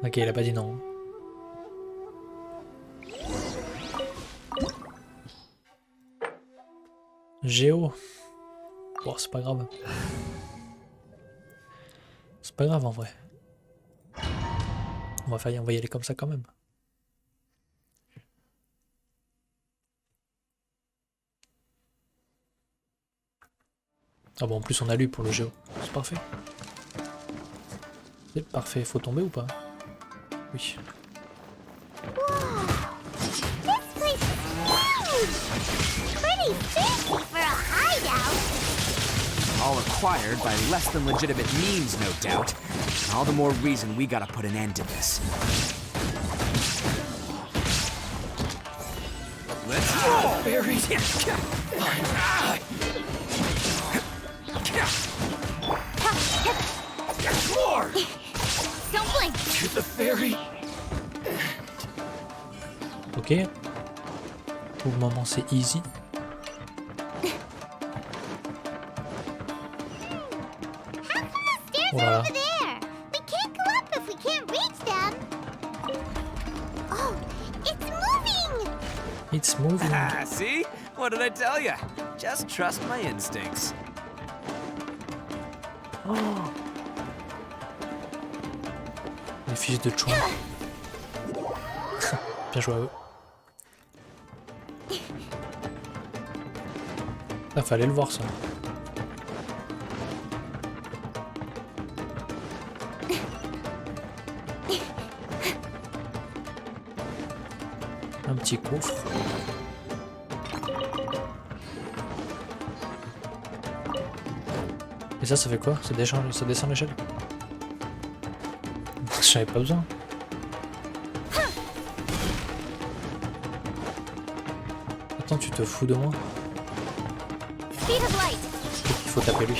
Ok, il a pas dit non. Géo. Bon, c'est pas grave. C'est pas grave en vrai. On va y aller comme ça quand même. Ah bon, en plus on a lu pour le géo. C'est parfait. C'est parfait. Faut tomber ou pas? Oui. All acquired by less than legitimate means, no doubt. And all the more reason we gotta put an end to this. Let's go! Buried. More! Don't blink! To the ferry! Ok. Pour le moment c'est easy. Oh là là. Over there. We can't go up if we can't reach them. Oh, it's moving. It's moving. See? What did I tell you? Just trust my instincts. Oh. Les fils de chouin. Bien joué à eux. Ah, fallait le voir ça. Un petit coffre. Et ça fait quoi? Ça descend l'échelle? J'avais pas besoin. Attends, tu te fous de moi? Il faut taper lui.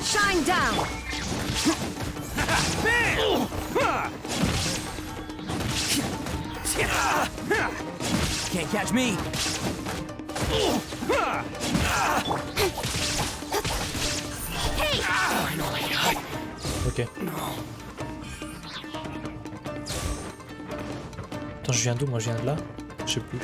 Shine down! Can't catch me. Ok. Attends, je viens d'où? Moi je viens de là? Je sais plus.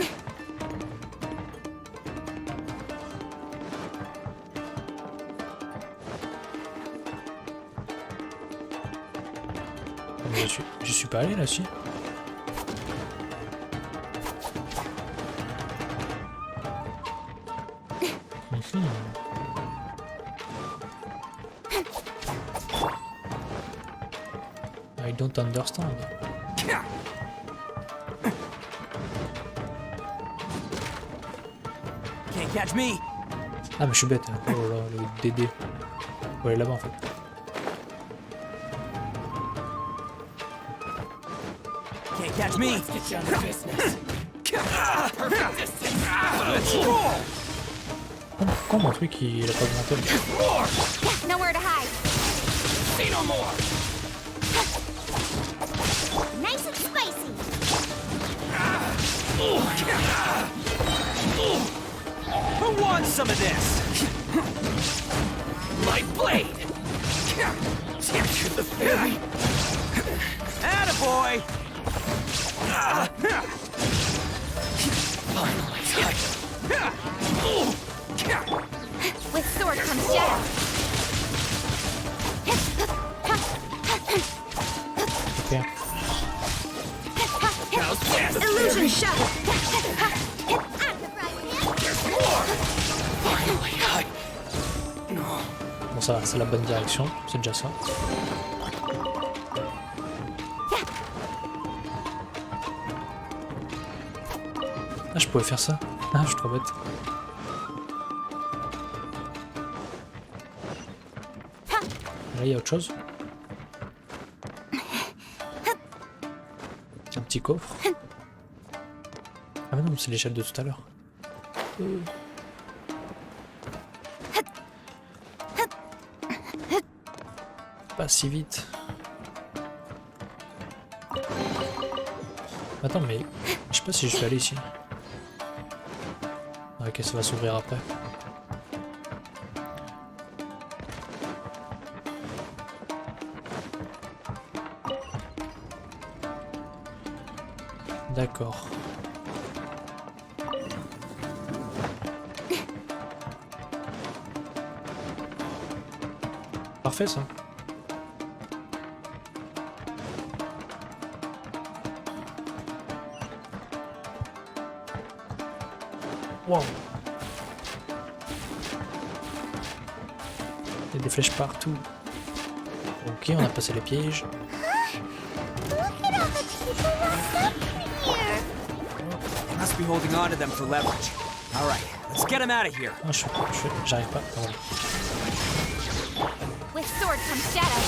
Je suis pas allé là-dessus. I don't understand. Can't catch me. Ah mais je suis bête. Oh là là, le DD. Faut aller là-bas en fait. Can't catch me. Let's get down to business. Perfect distance. Let's roll. Pourquoi mon truc il a pas augmenté? Nowhere to hide. See no more. Nice and spicy. Who wants some of this? My blade. To the ferry. Attaboy! Finally. With sword comes shadow. Ok. Illusion shot. Bon ça va, c'est la bonne direction, c'est déjà ça. Ah je pouvais faire ça. Ah je suis trop bête. Là il y a autre chose. Un petit coffre. Ah mais non c'est l'échelle de tout à l'heure. Pas si vite. Attends mais je sais pas si je suis allé ici. Ok ça va s'ouvrir après. D'accord. parfait ça. Wow. Il y a des flèches partout. Ok, on a passé les pièges. Look at all the people locked up in here. They must be holding on to them for leverage. All right, let's get them out of here. Ah, j'arrive pas. Ah, voilà. With sword comes shadow.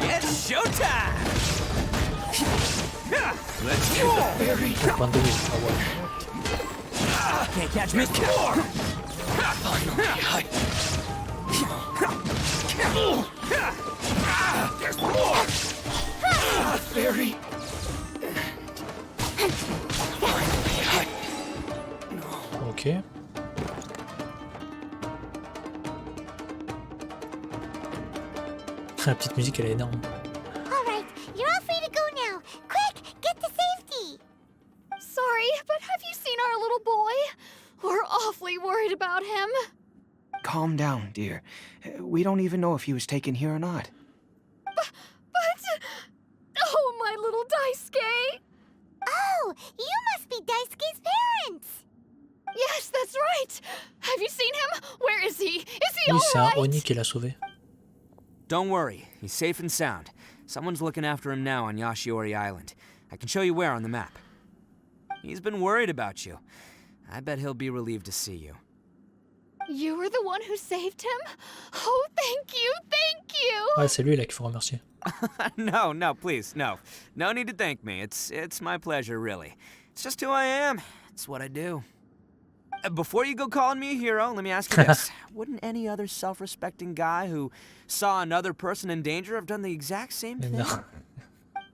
It's showtime! Let's go! Point de vue. Ah, ouais. Can't catch me. There's more! Fairy! Ok. La petite musique, elle est énorme. All right, you're all free to go now. Quick, get to safety. Sorry, but have you seen our little boy? We're awfully worried about him. Calm down, dear. We don't even know if he was taken here or not. But... Oh, my little Daisuke! Oh, you must be Daisuke's parents. Yes, that's right. Have you seen him? Where is he? Is he Oui, c'est un alright? Oni qui l'a sauvé. Don't worry, he's safe and sound. Someone's looking after him now on Yashiori Island. I can show you where on the map. He's been worried about you. I bet he'll be relieved to see you. You were the one who saved him? Oh, thank you, thank you! Ouais, c'est lui là qu'il faut remercier. No, please, no. No need to thank me. It's my pleasure, really. It's just who I am. It's what I do. Before you go calling me a hero, let me ask you this. Wouldn't any other self-respecting guy who saw another person in danger have done the exact same thing? Non.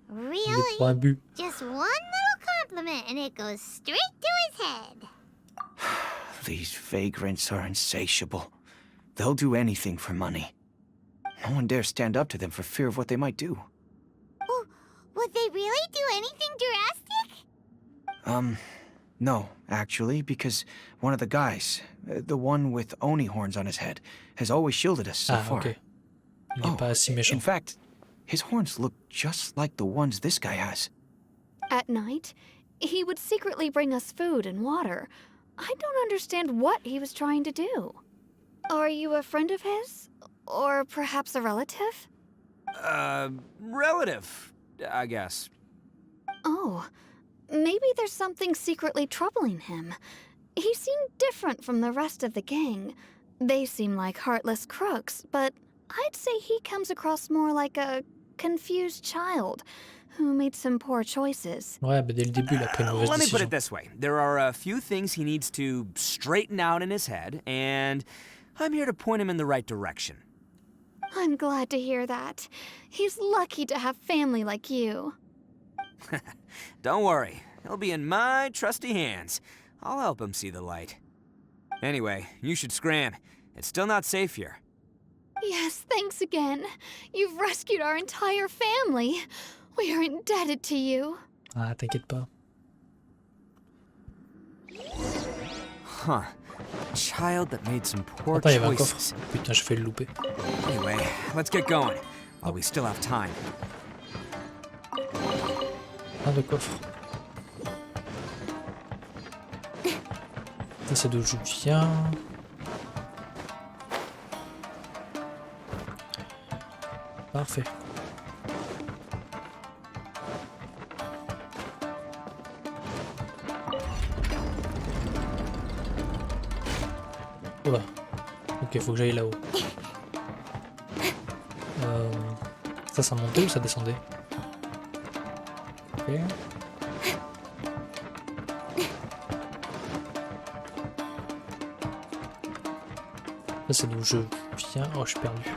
Really? Just one little compliment and it goes straight to his head. These vagrants are insatiable. They'll do anything for money. No one dares stand up to them for fear of what they might do. Well, would they really do anything drastic? No, actually, because one of the guys, the one with Oni horns on his head, has always shielded us so far. Ok. Il n'est pas si méchant. In fact, his horns look just like the ones this guy has. At night, he would secretly bring us food and water. I don't understand what he was trying to do. Are you a friend of his? Or perhaps a relative? Relative, I guess. Oh, maybe there's something secretly troubling him. He seemed different from the rest of the gang. They seem like heartless crooks, but I'd say he comes across more like a confused child who made some poor choices. Ouais, bah dès le début, il a pris une mauvaise Let me put décision. it this way. There are a few things he needs to straighten out in his head, and I'm here to point him in the right direction. I'm glad to hear that. He's lucky to have family like you. Don't worry. He'll be in my trusty hands. I'll help him see the light. Anyway, you should scram. It's still not safe here. Yes, thanks again. You've rescued our entire family. We are indebted to you. Ah, t'inquiète pas. Huh. A child that made some poor Attends, il y avait un coffre. choices. Putain, j'ai fait le louper. Anyway, let's get going. While we still have time. Plein de coffres. Ça, c'est d'où je viens. Parfait. Oula. Ok, faut que j'aille là-haut. Ça montait ou ça descendait? Ok. Ça c'est d'où je viens. Oh, je suis perdu.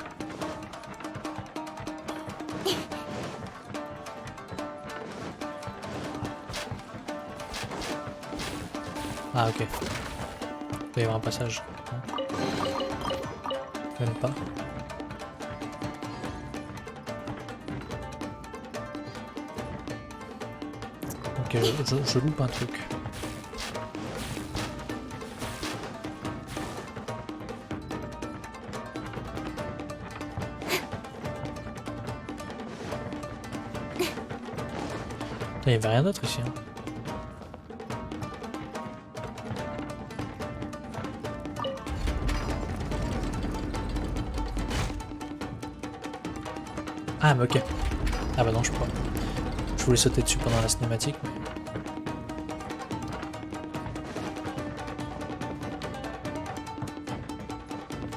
Ah ok. Il doit y avoir un passage. Même pas. Ok, je loupe un truc. Il n'y avait rien d'autre ici. Hein. Ah mais ok. Ah bah non je peux pas. Je voulais sauter dessus pendant la cinématique mais...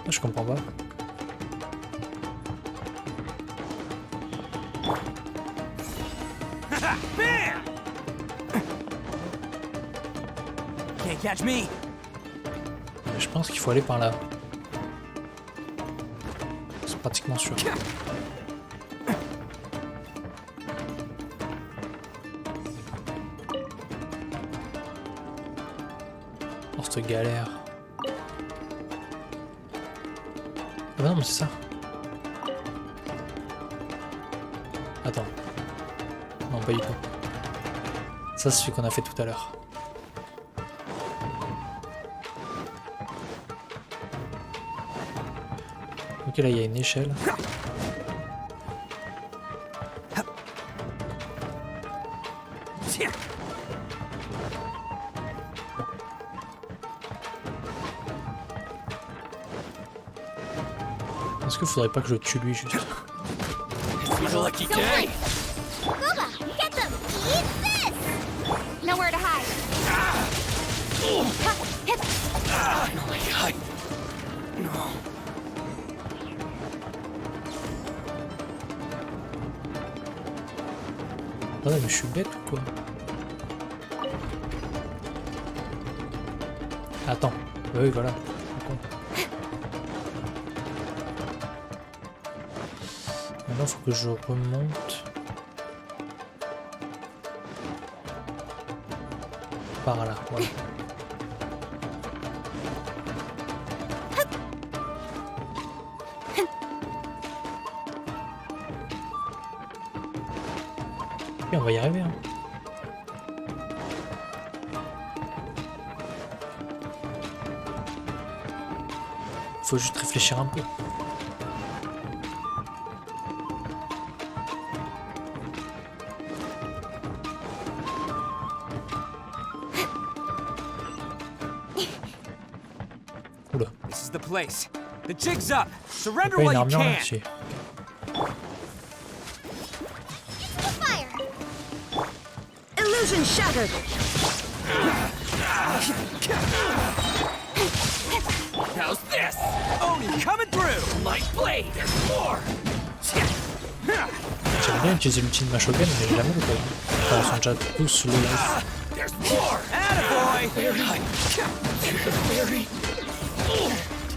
Je comprends pas. Can't catch me. Je pense qu'il faut aller par là. C'est pratiquement sûr. Oh cette galère. Ah bah non mais c'est ça. Attends. Non pas du tout. Ça c'est celui qu'on a fait tout à l'heure. Ok là il y a une échelle. Est-ce qu'il faudrait pas que je le tue lui juste? Lucky day. Boba, get them! Eat this! Nowhere to hide. Oh my god. No. Ah mais je suis bête ou quoi? Attends. Oui voilà. Maintenant il faut que je remonte par là, voilà. Et on va y arriver hein. Faut juste réfléchir un peu. This is the place. The jig's up. Surrender Pas une while you armure can. là-dessus. Fire! Illusion shattered. How's this? Oni coming through. Light blade. There's more. J'aime bien utiliser l'ulti de ma Shogun, mais jamais l'occasion. Enfin, ils sont déjà tous sous le life. There's more. Attaboy.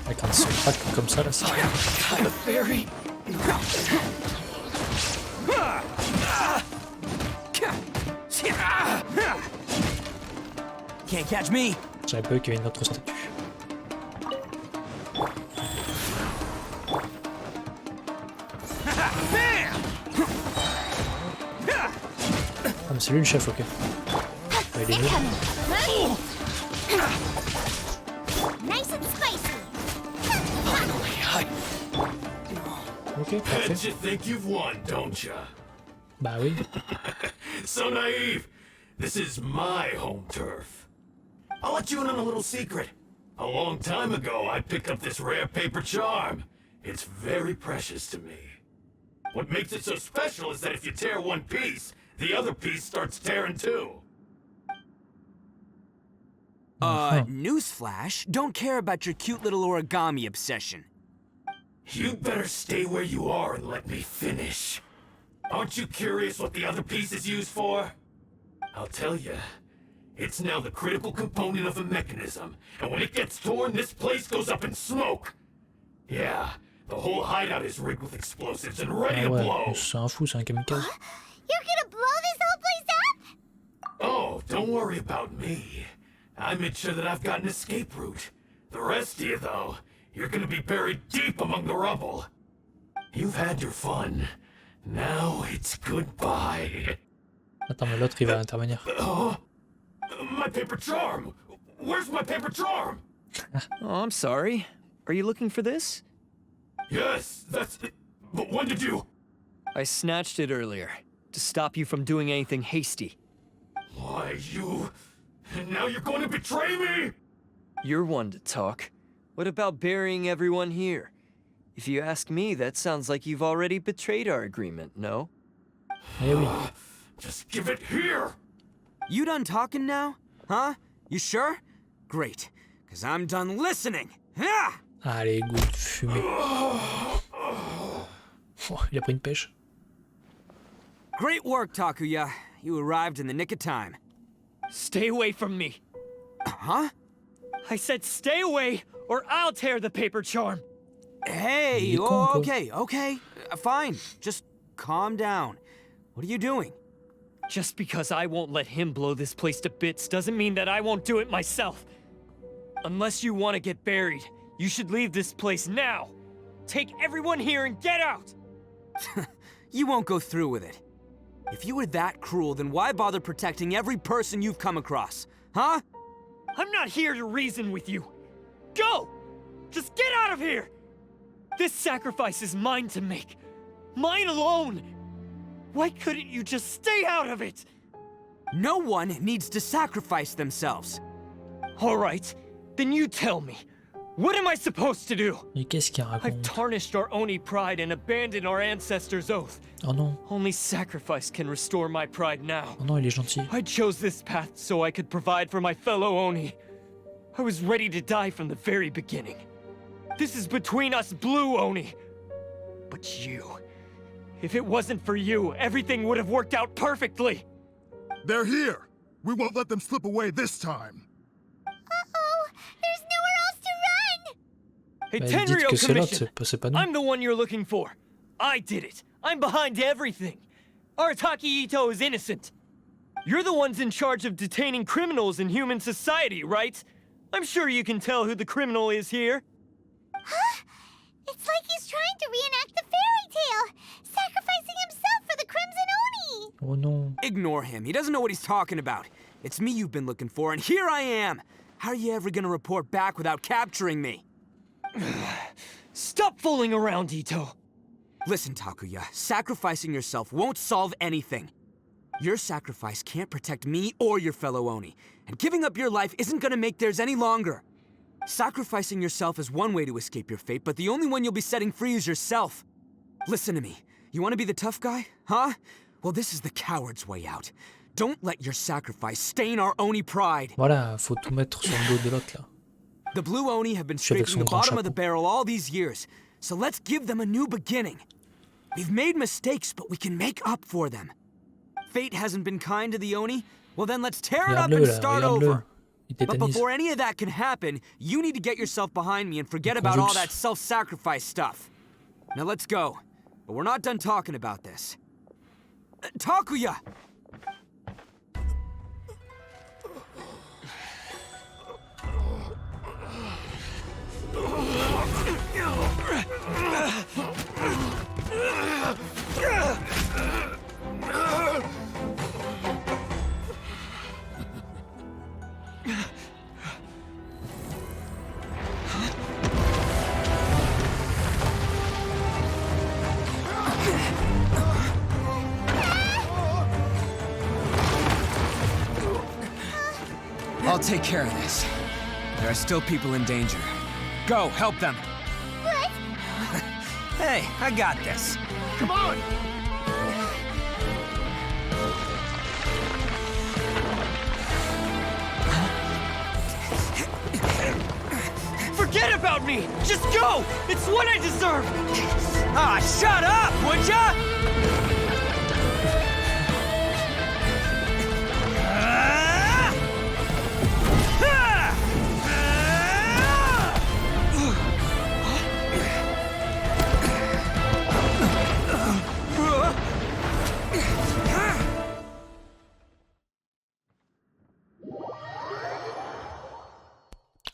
Avec un seul pack comme ça là, c'est... Can't catch me. J'avais pas vu qu'il y avait une autre statue. Ah mais c'est lui le chef, ok. Ah, il est mieux. Nice and spicy. Ok, parfait. You think you've won, don't ya? Bah oui. So naive. This is my home turf. I'll let you in on a little secret. A long time ago, I picked up this rare paper charm. It's very precious to me. What makes it so special is that if you tear one piece, the other piece starts tearing too. Newsflash, don't care about your cute little origami obsession. You better stay where you are and let me finish. Aren't you curious what the other piece is used for? I'll tell you. It's now the critical component of a mechanism, and when it gets torn, this place goes up in smoke. Yeah, the whole hideout is rigged with explosives and ready Ah to ouais, blow. c'est un fou, c'est un kamikaze. You're gonna blow this whole place up? Oh, don't worry about me. I made sure that I've got an escape route. The rest of you, though, you're gonna be buried deep among the rubble. You've had your fun. Now it's goodbye. Attends, mais l'autre il va intervenir. My paper charm! Where's my paper charm? Oh, I'm sorry. Are you looking for this? Yes, that's it. But when did you... I snatched it earlier. to stop you from doing anything hasty. Why, you... And now you're going to betray me? You're one to talk. What about burying everyone here? If you ask me, that sounds like you've already betrayed our agreement, no? Eh oui. Just give it here! You done talking now? Huh? You sure? Great, because I'm done listening. Ah! Allez, goût de fumée. Oh, il a pris une pêche. Great work, Takuya. You arrived in the nick of time. Stay away from me. Huh? I said stay away, or I'll tear the paper charm. Hey, oh, okay. Fine. Just calm down. What are you doing? Just because I won't let him blow this place to bits doesn't mean that I won't do it myself. Unless you want to get buried, you should leave this place now. Take everyone here and get out! You won't go through with it. If you were that cruel, then why bother protecting every person you've come across? Huh? I'm not here to reason with you. Go! Just get out of here! This sacrifice is mine to make. Mine alone! Why couldn't you just stay out of it? No one needs to sacrifice themselves. All right, then you tell me. What am I supposed to do? Mais qu'est-ce qu'il I've raconte? tarnished our Oni pride and abandoned our ancestors' oath. Oh non. Only sacrifice can restore my pride now. Oh non, il est gentil. I chose this path so I could provide for my fellow Oni. I was ready to die from the very beginning. This is between us blue Oni. But you... If it wasn't for you, everything would have worked out perfectly. They're here. We won't let them slip away this time. Uh-oh! There's nowhere else to run! Hey, Bah, dites Tenryo que c'est l'autre, Commission, c'est pas nous. I'm the one you're looking for. I did it. I'm behind everything. Arataki Itto is innocent. You're the ones in charge of detaining criminals in human society, right? I'm sure you can tell who the criminal is here. Huh? It's like he's trying to reenact the fairy tale, sacrificing himself for the Crimson Oni! Oh non. Ignore him. He doesn't know what he's talking about. It's me you've been looking for, and here I am. How are you ever gonna report back without capturing me? Stop fooling around, Itto. Listen, Takuya, sacrificing yourself won't solve anything. Your sacrifice can't protect me or your fellow Oni, and giving up your life isn't gonna make theirs any longer. Sacrificing yourself is one way to escape your fate, but the only one you'll be setting free is yourself. Listen to me. You want to be the tough guy? Huh? Well, this is the coward's way out. Don't let your sacrifice stain our Oni pride. Voilà, faut tout mettre sur le dos de l'autre là. The blue Oni have been scraping the bottom of the barrel all these years, so let's give them a new beginning. We've made mistakes, but we can make up for them. Fate hasn't been kind to the Oni? Well then let's tear it up and start over. But before any of that can happen, you need to get yourself behind me and forget about all that self-sacrifice stuff. Now let's go. But we're not done talking about this. Takuya! I'll take care of this. There are still people in danger. Go, help them. What? Hey, I got this. Come on! Forget about me! Just go! It's what I deserve! Ah, shut up, would ya?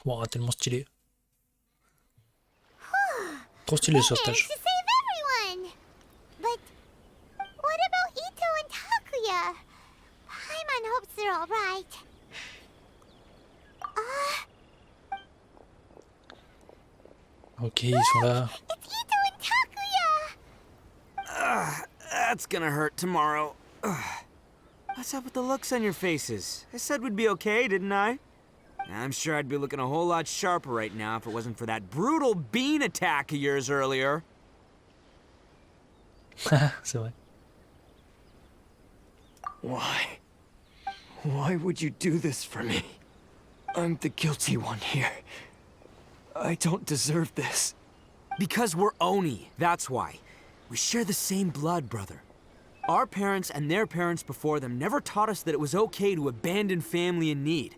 Wow, tellement stylé. Trop stylé ce stage. To save everyone! But what about Itto and Takuya? Paimon hopes they're all right. Ok, ils sont là. It's Itto and Takuya! That's gonna hurt tomorrow. What's up with the looks on your faces? I said we'd be okay, didn't I? I'm sure I'd be looking a whole lot sharper right now if it wasn't for that brutal bean attack of yours earlier. C'est vrai. Why? Why would you do this for me? I'm the guilty one here. I don't deserve this. Because we're Oni, that's why. We share the same blood, brother. Our parents and their parents before them never taught us that it was okay to abandon family in need.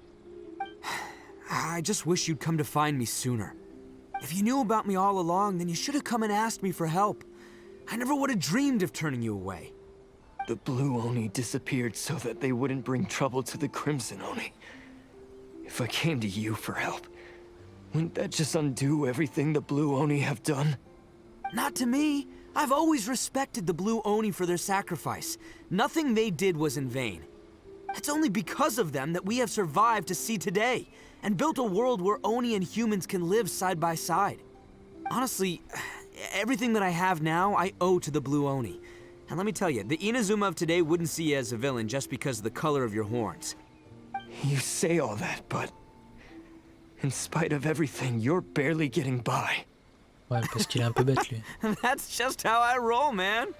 I just wish you'd come to find me sooner. If you knew about me all along, then you should have come and asked me for help. I never would have dreamed of turning you away. The Blue Oni disappeared so that they wouldn't bring trouble to the Crimson Oni. If I came to you for help, wouldn't that just undo everything the Blue Oni have done? Not to me. I've always respected the Blue Oni for their sacrifice. Nothing they did was in vain. It's only because of them that we have survived to see today, and built a world where Oni and humans can live side by side. Honestly, everything that I have now, I owe to the Blue Oni. And let me tell you, the Inazuma of today wouldn't see you as a villain just because of the color of your horns. You say all that, but in spite of everything, you're barely getting by. Ouais, parce qu'il est un peu bête, lui. That's just how I roll, man.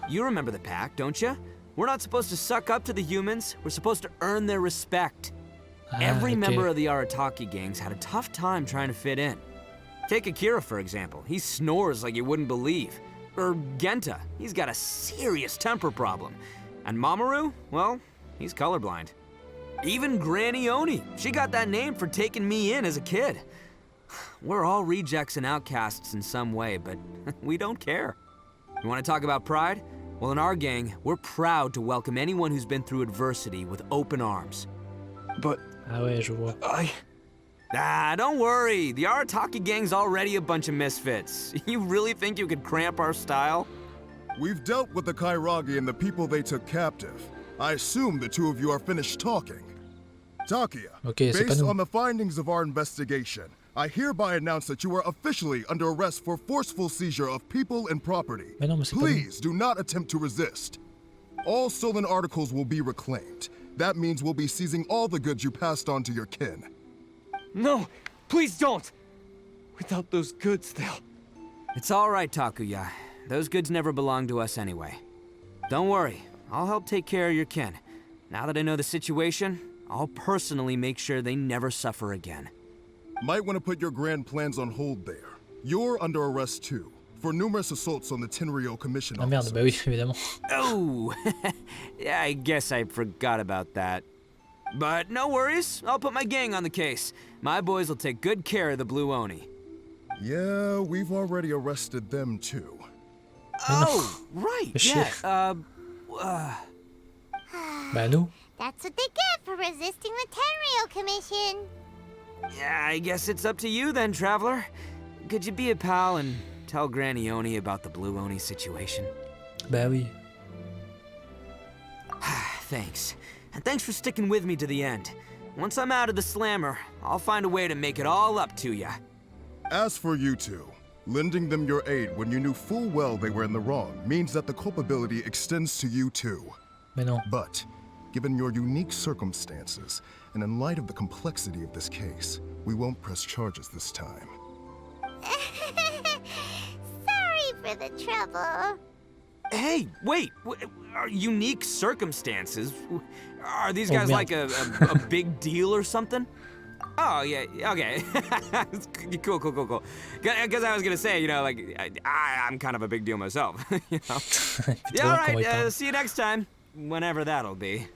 You remember the pact, don't you? We're not supposed to suck up to the humans. We're supposed to earn their respect. Every member of the Arataki gangs had a tough time trying to fit in. Take Akira, for example. He snores like you wouldn't believe. Or Genta. He's got a serious temper problem. And Mamoru, well, he's colorblind. Even Granny Oni. She got that name for taking me in as a kid. We're all rejects and outcasts in some way, but we don't care. You want to talk about pride? Well, in our gang, we're proud to welcome anyone who's been through adversity with open arms. But... Ah ouais, je vois. Don't worry. The Arataki gang's already a bunch of misfits. You really think you could cramp our style? We've dealt with the Kairagi and the people they took captive. I assume the two of you are finished talking. Takia, based on the findings of our investigation, I hereby announce that you are officially under arrest for forceful seizure of people and property. Please do not attempt to resist. All stolen articles will be reclaimed. That means we'll be seizing all the goods you passed on to your kin. No, please don't! Without those goods, they'll... It's all right, Takuya. Those goods never belonged to us anyway. Don't worry, I'll help take care of your kin. Now that I know the situation, I'll personally make sure they never suffer again. Might want to put your grand plans on hold there. You're under arrest too, for numerous assaults on the Tenryou Commission officers. Ah merde, bah oui, évidemment. Oh, yeah, I guess I forgot about that. But no worries, I'll put my gang on the case. My boys will take good care of the Blue Oni. Yeah, we've already arrested them too. Oh, right, yeah, Bah nous. That's what they get for resisting the Tenryou Commission. Yeah, I guess it's up to you then, Traveler. Could you be a pal and tell Granny Oni about the Blue Oni situation? Bah oui. Thanks. And thanks for sticking with me to the end. Once I'm out of the slammer, I'll find a way to make it all up to ya. As for you two, lending them your aid when you knew full well they were in the wrong means that the culpability extends to you too. Mais non. But, given your unique circumstances, and in light of the complexity of this case, we won't press charges this time. Sorry for the trouble. Hey, wait! Unique circumstances? Are these guys like a big deal or something? Oh, yeah, okay. Cool. Because I was gonna say, you know, like, I'm kind of a big deal myself, you know? Yeah, alright, see you next time. Whenever that'll be.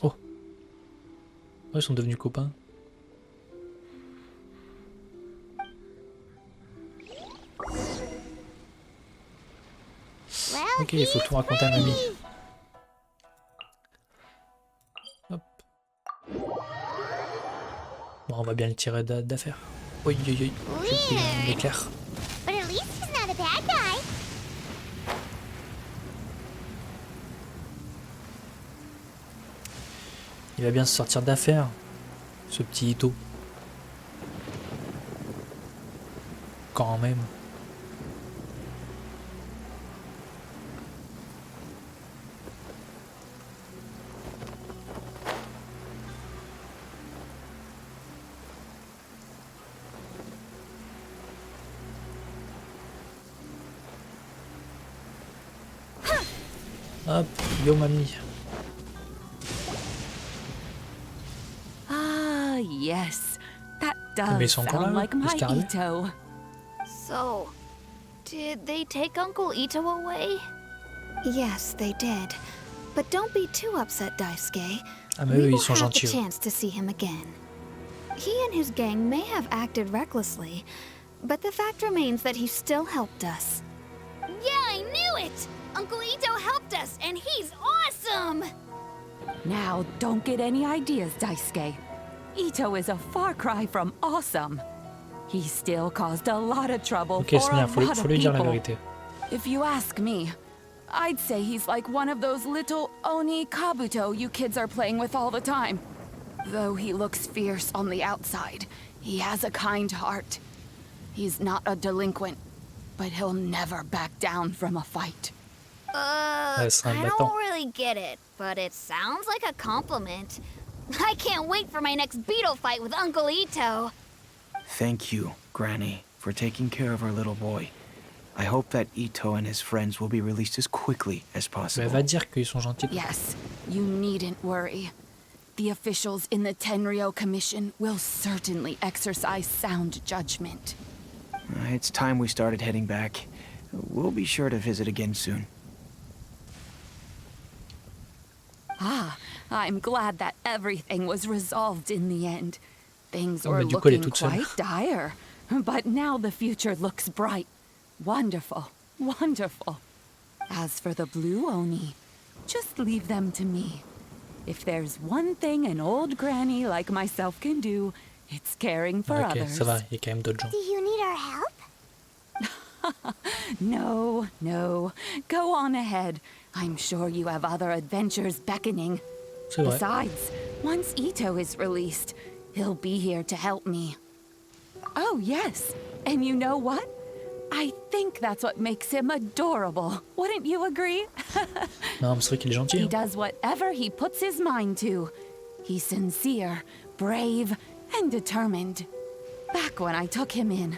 Oh. Ils sont devenus copains. Ok, il faut tout raconter à mamie. Hop. Bon, on va bien le tirer d'affaire. Oui, j'ai pris un éclair. But at least he's not a bad guy. Il va bien se sortir d'affaire, ce petit Itto. Quand même. Hop, yo mamie. Ah, yes. That does Mais ils sont encore là, sound like my Scarlet. Itto. So, did they take Uncle Itto away? Yes, they did. But don't be too upset, Daisuke. Ah mais We eux, will ils sont have the gentils. chance to see him again. He and his gang may have acted recklessly, but the fact remains that he still helped us. Yeah, I knew it! Uncle Itto helped us, and he's awesome! Now, don't get any ideas, Daisuke. Itto is a far cry from awesome. He still caused a lot of trouble Ok, for c'est bien, a lot faut of lui dire la people. vérité. If you ask me, I'd say he's like one of those little Oni Kabuto you kids are playing with all the time. Though he looks fierce on the outside, he has a kind heart. He's not a delinquent, but he'll never back down from a fight. Ouais, c'est un I battant. don't really get it, but it sounds like a compliment. I can't wait for my next beetle fight with Uncle Itto. Thank you, Granny, for taking care of our little boy. I hope that Itto and his friends will be released as quickly as Mais possible. va dire qu'ils sont gentils. Yes, you needn't worry. The officials in the Tenryo Commission will certainly exercise sound judgment. It's time we started heading back. We'll be sure to visit again soon. Ah, I'm glad that everything was resolved in the end. Things Oh, were mais du coup, elle est looking toute seule. quite dire, but now the future looks bright. Wonderful, wonderful. As for the Blue Oni, just leave them to me. If there's one thing an old granny like myself can do, it's caring for Ok, others. ça va, il y a quand même d'autres gens. Do you need our help? No, no. Go on ahead. I'm sure you have other adventures beckoning. C'est vrai. Besides, once Itto is released, he'll be here to help me. Oh, yes. And you know what? I think that's what makes him adorable. Wouldn't you agree? Non, mais c'est vrai qu'il est gentil. He Hein. does whatever he puts his mind to. He's sincere, brave, and determined. Back when I took him in,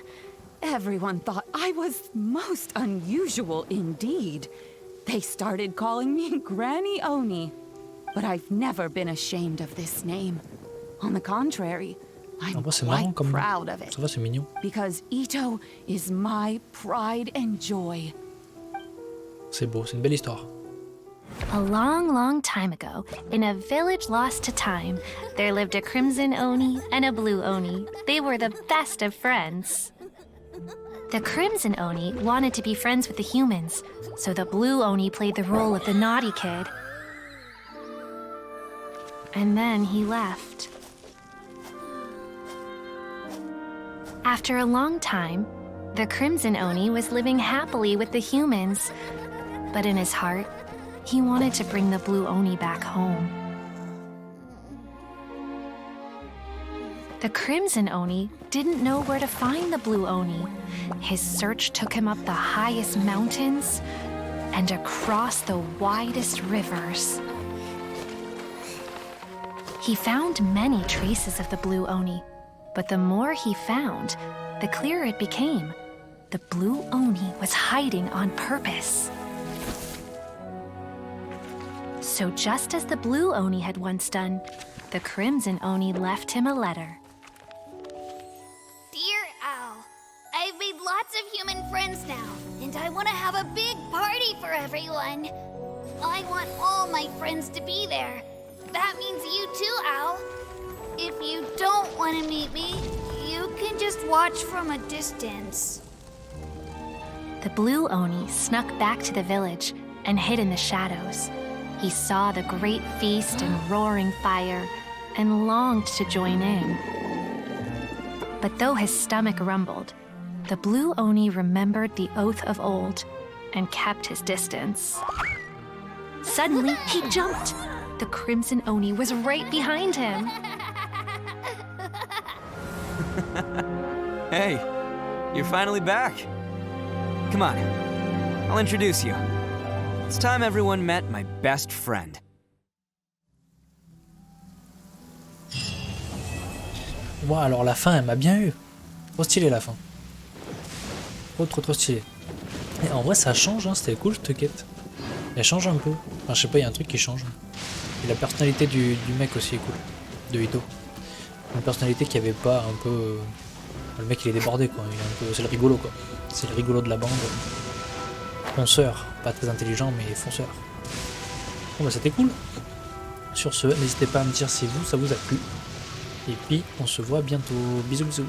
everyone thought I was most unusual indeed. They started calling me Granny Oni. But I've never been ashamed of this name. On the contrary, I'm En vrai, c'est marrant quite comme nom. proud of it. Ça va, c'est mignon. Because Itto is my pride and joy. C'est beau, c'est une belle histoire. A long, long time ago, in a village lost to time, there lived a crimson Oni and a blue Oni. They were the best of friends. The crimson Oni wanted to be friends with the humans, so the blue Oni played the role of the naughty kid. And then he left. After a long time, the crimson Oni was living happily with the humans, but in his heart, he wanted to bring the blue Oni back home. The crimson Oni didn't know where to find the blue Oni. His search took him up the highest mountains and across the widest rivers. He found many traces of the blue Oni, but the more he found, the clearer it became. The blue Oni was hiding on purpose. So just as the blue Oni had once done, the crimson Oni left him a letter. Dear Owl, I've made lots of human friends now, and I want to have a big party for everyone. I want all my friends to be there. That means you too, Owl. If you don't want to meet me, you can just watch from a distance. The blue Oni snuck back to the village and hid in the shadows. He saw the great feast and roaring fire and longed to join in. But though his stomach rumbled, the blue Oni remembered the oath of old and kept his distance. Suddenly, he jumped. The crimson Oni was right behind him. Hey, you're finally back. Come on, I'll introduce you. It's time everyone met my best friend. Wow, alors la fin, elle m'a bien eu. Trop stylé la fin. Trop stylé. Et en vrai, ça change, hein, c'était cool cette quête. Elle change un peu. Enfin, je sais pas, il y a un truc qui change. Et la personnalité du mec aussi est cool. De Itto. Une personnalité qui avait pas un peu... Le mec il est débordé quoi. Il est un peu... C'est le rigolo quoi. C'est le rigolo de la bande. Fonceur. Pas très intelligent mais fonceur. Bon bah c'était cool. Sur ce, n'hésitez pas à me dire si vous, ça vous a plu. Et puis on se voit bientôt. Bisous bisous.